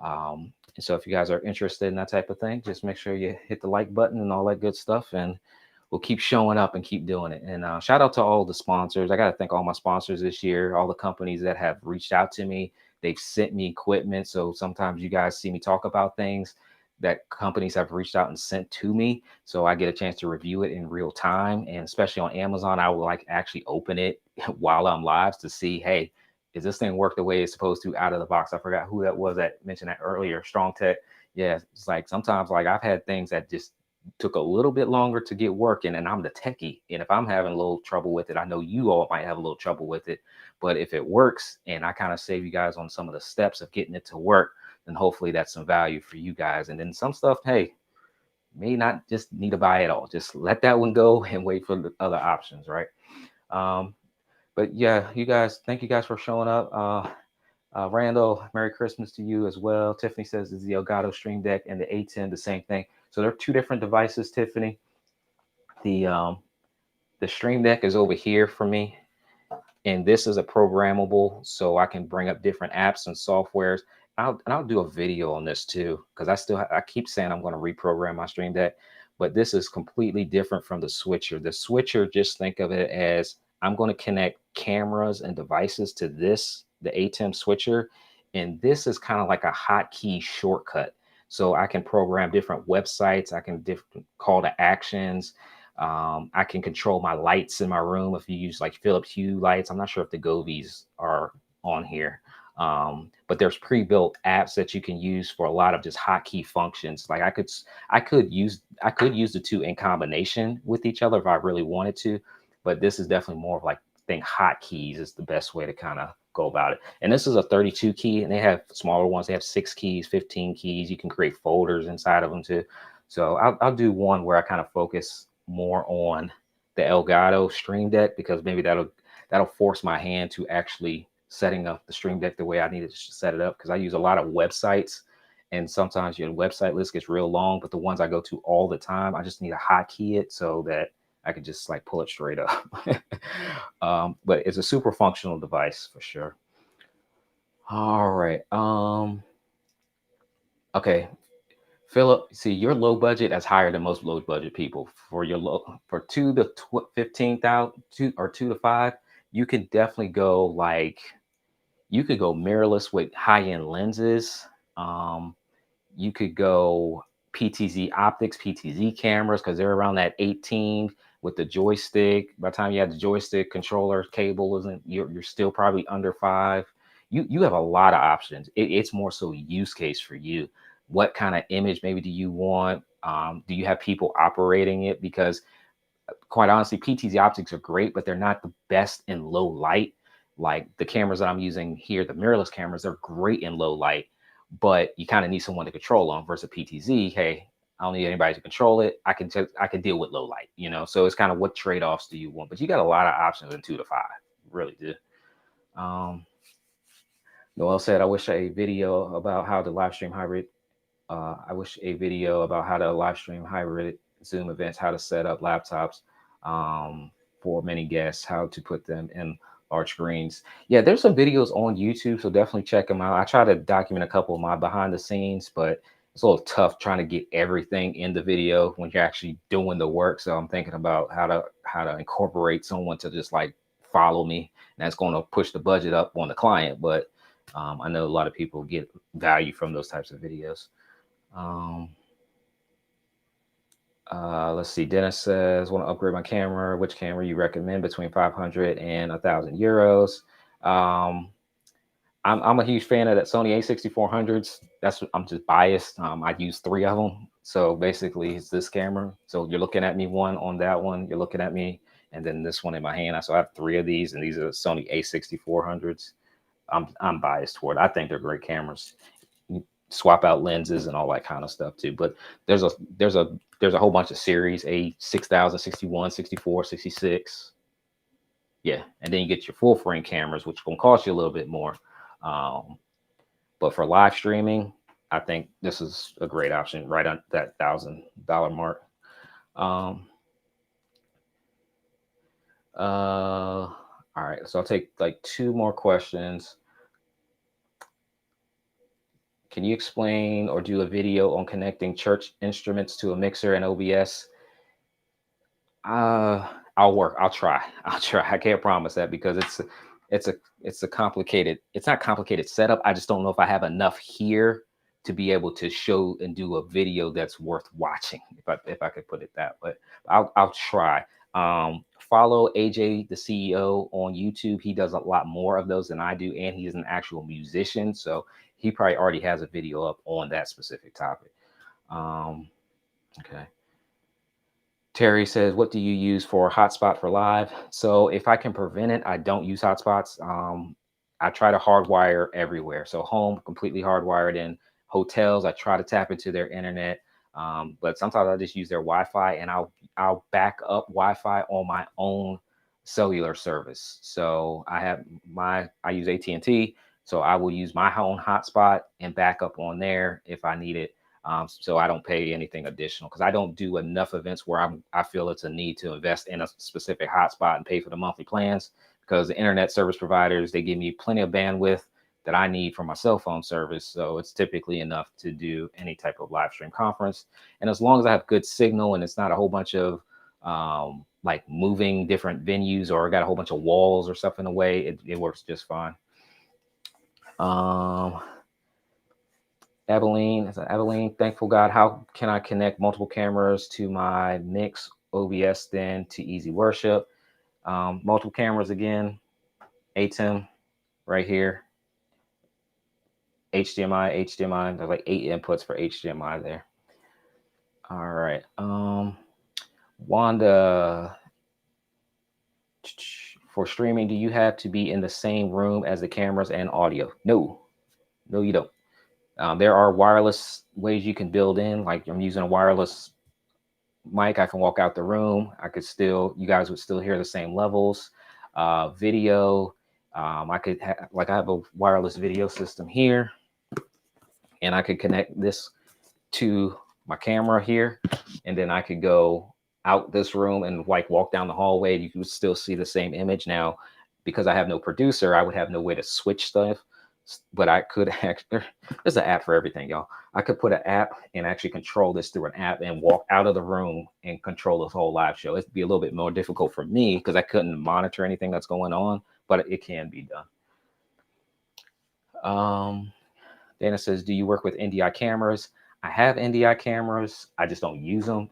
And so if you guys are interested in that type of thing, just make sure you hit the like button and all that good stuff. And we'll keep showing up and keep doing it. And shout out to all the sponsors. I got to thank all my sponsors this year, all the companies that have reached out to me. They've sent me equipment. So sometimes you guys see me talk about things that companies have reached out and sent to me. So I get a chance to review it in real time. And especially on Amazon, I will like actually open it while I'm live to see, hey, is this thing work the way it's supposed to out of the box? I forgot who that was that mentioned that earlier. Strong Tech. Yeah, it's like sometimes like I've had things that just took a little bit longer to get working, and I'm the techie. And if I'm having a little trouble with it, I know you all might have a little trouble with it. But if it works and I kind of save you guys on some of the steps of getting it to work, then hopefully that's some value for you guys. And then some stuff, hey, may not just need to buy it all. Just let that one go and wait for the other options, right? But yeah, you guys, thank you guys for showing up. Randall, Merry Christmas to you as well. Tiffany says is the Elgato Stream Deck and the ATEM the same thing? So they're two different devices, Tiffany. The um, the Stream Deck is over here for me, and this is a programmable, so I can bring up different apps and softwares. I'll do a video on this too, because I keep saying I'm going to reprogram my Stream Deck, but this is completely different from the switcher. The switcher, just think of it as I'm going to connect cameras and devices to the ATEM switcher, and this is kind of like a hotkey shortcut. So I can program different websites, I can different call to actions. I can control my lights in my room if you use like Philips Hue lights. I'm not sure if the Govies are on here, but there's pre-built apps that you can use for a lot of just hotkey functions. Like I could use the two in combination with each other if I really wanted to, but this is definitely more of like think hotkeys is the best way to kind of go about it. And this is a 32 key, and they have smaller ones. They have 6 keys, 15 keys. You can create folders inside of them too. So I'll do one where I kind of focus more on the Elgato Stream Deck, because maybe that'll force my hand to actually setting up the Stream Deck the way I needed to set it up, because I use a lot of websites, and sometimes your website list gets real long, but the ones I go to all the time, I just need to hotkey it so that I can just like pull it straight up. But it's a super functional device for sure. All right. Okay. Philip, see, your low budget is higher than most low budget people. For your low, for 2 to 15,000, 2 to 5, you can definitely go like you could go mirrorless with high end lenses. Um, you could go PTZ optics, PTZ cameras, because they're around that 18 with the joystick. By the time you have the joystick controller cable, isn't you're still probably under 5. You have a lot of options. It's more so use case for you. What kind of image maybe do you want? Do you have people operating it? Because quite honestly, PTZ optics are great, but they're not the best in low light. Like the cameras that I'm using here, the mirrorless cameras, they're great in low light, but you kind of need someone to control them. Versus PTZ, hey, I don't need anybody to control it. I can deal with low light, you know. So it's kind of what trade offs do you want? But you got a lot of options in 2 to 5, really do. Um, Noel said, "I wish a video about how to live stream hybrid I wish a video about how to live stream hybrid Zoom events, how to set up laptops um, for many guests, how to put them in large screens. Yeah, there's some videos on YouTube, so definitely check them out. I try to document a couple of my behind the scenes, but it's a little tough trying to get everything in the video when you're actually doing the work. So I'm thinking about how to incorporate someone to just like follow me, and that's going to push the budget up on the client. But I know a lot of people get value from those types of videos. Um, let's see. Dennis says, "Want to upgrade my camera? Which camera you recommend between 500 and 1,000 euros?" Um, I'm a huge fan of that Sony A6400s. I'm just biased. I use 3 of them. So basically, it's this camera. So you're looking at me one on that one. You're looking at me, and then this one in my hand. So I have 3 of these, and these are Sony A6400s. I'm biased toward. I think they're great cameras. Swap out lenses and all that kind of stuff too. But there's a there's a there's a whole bunch of series, a 6000, 61, 64, 66. Yeah, and then you get your full frame cameras, which gonna cost you a little bit more. Um, but for live streaming, I think this is a great option right on that $1,000 mark. Um, all right, so I'll take like 2 more questions. Can you explain or do a video on connecting church instruments to a mixer and OBS? Uh, I'll work. I'll try. I'll try. I can't promise that because it's a it's a complicated. It's not complicated setup. I just don't know if I have enough here to be able to show and do a video that's worth watching. If I could put it that way, I'll try. Follow AJ, the CEO, on YouTube. He does a lot more of those than I do, and he's an actual musician, so he probably already has a video up on that specific topic. Um, okay. Terry says, "What do you use for hotspot for live?" So if I can prevent it, I don't use hotspots. I try to hardwire everywhere. So home, completely hardwired in. Hotels, I try to tap into their internet. But sometimes I just use their Wi-Fi, and I'll back up Wi-Fi on my own cellular service. So I use AT&T. So I will use my own hotspot and back up on there if I need it. So I don't pay anything additional because I don't do enough events where I feel it's a need to invest in a specific hotspot and pay for the monthly plans, because the internet service providers, they give me plenty of bandwidth that I need for my cell phone service. So it's typically enough to do any type of live stream conference. And as long as I have good signal and it's not a whole bunch of like moving different venues or got a whole bunch of walls or stuff in the way, it works just fine. Eveline, thankful God, how can I connect multiple cameras to my mix OBS then to easy worship? Multiple cameras again, ATEM right here, HDMI. There's like 8 inputs for HDMI there. All right. Wanda, for streaming, do you have to be in the same room as the cameras and audio? No, you don't. There are wireless ways you can build in, like I'm using a wireless mic. I can walk out the room. You guys would still hear the same levels. Video, I have a wireless video system here, and I could connect this to my camera here, and then I could go out this room and like walk down the hallway. You can still see the same image. Now, because I have no producer, I would have no way to switch stuff, but I could actually, there's an app for everything, y'all. I could put an app and actually control this through an app and walk out of the room and control this whole live show. It'd be a little bit more difficult for me because I couldn't monitor anything that's going on, but it can be done. Dana says, do you work with NDI cameras? I have NDI cameras. I just don't use them.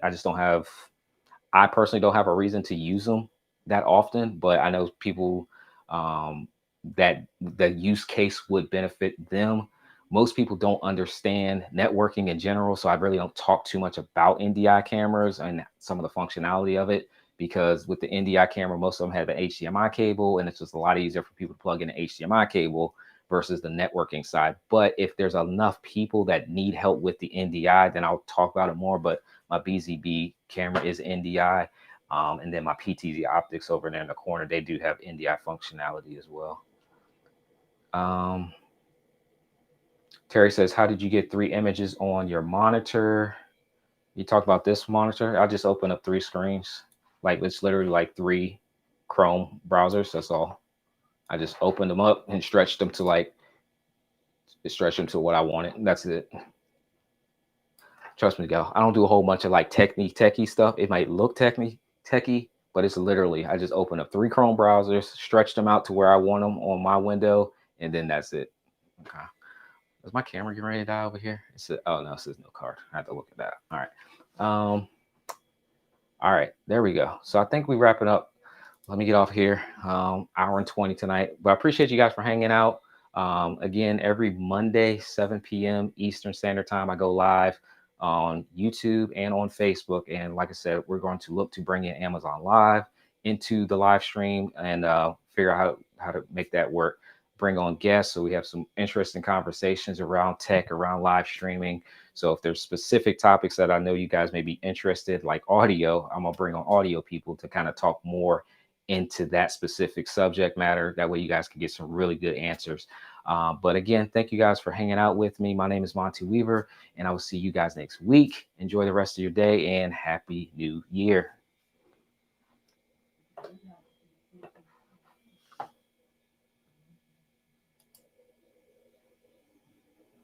I personally don't have a reason to use them that often, but I know people that the use case would benefit them. Most people don't understand networking in general, so I really don't talk too much about NDI cameras and some of the functionality of it, because with the NDI camera, most of them have an HDMI cable, and it's just a lot easier for people to plug in an HDMI cable versus the networking side. But if there's enough people that need help with the NDI, then I'll talk about it more. But my BZB camera is NDI. And then my PTZ optics over there in the corner, they do have NDI functionality as well. Terry says, how did you get 3 images on your monitor? You talked about this monitor. I just opened up 3 screens. Like it's literally like 3 Chrome browsers. That's all. I just opened them up and stretched them to what I wanted. That's it. Trust me, gal. I don't do a whole bunch of like techie stuff. It might look techie, but it's literally, I just open up 3 Chrome browsers, stretch them out to where I want them on my window, and then that's it. Okay. Is my camera getting ready to die over here? Oh no, it says no card. I have to look at that. All right. All right, there we go. So I think we wrap it up. Let me get off here. Hour and 20 tonight. But I appreciate you guys for hanging out. Again, every Monday, 7 p.m. Eastern Standard Time, I go live on YouTube and on Facebook. And like I said, we're going to look to bring in Amazon Live into the live stream and figure out how to make that work. Bring on guests so we have some interesting conversations around tech, around live streaming. So if there's specific topics that I know you guys may be interested, like audio, I'm gonna bring on audio people to kind of talk more into that specific subject matter. That way you guys can get some really good answers. But again, thank you guys for hanging out with me. My name is Monte Weaver, and I will see you guys next week. Enjoy the rest of your day and Happy New Year.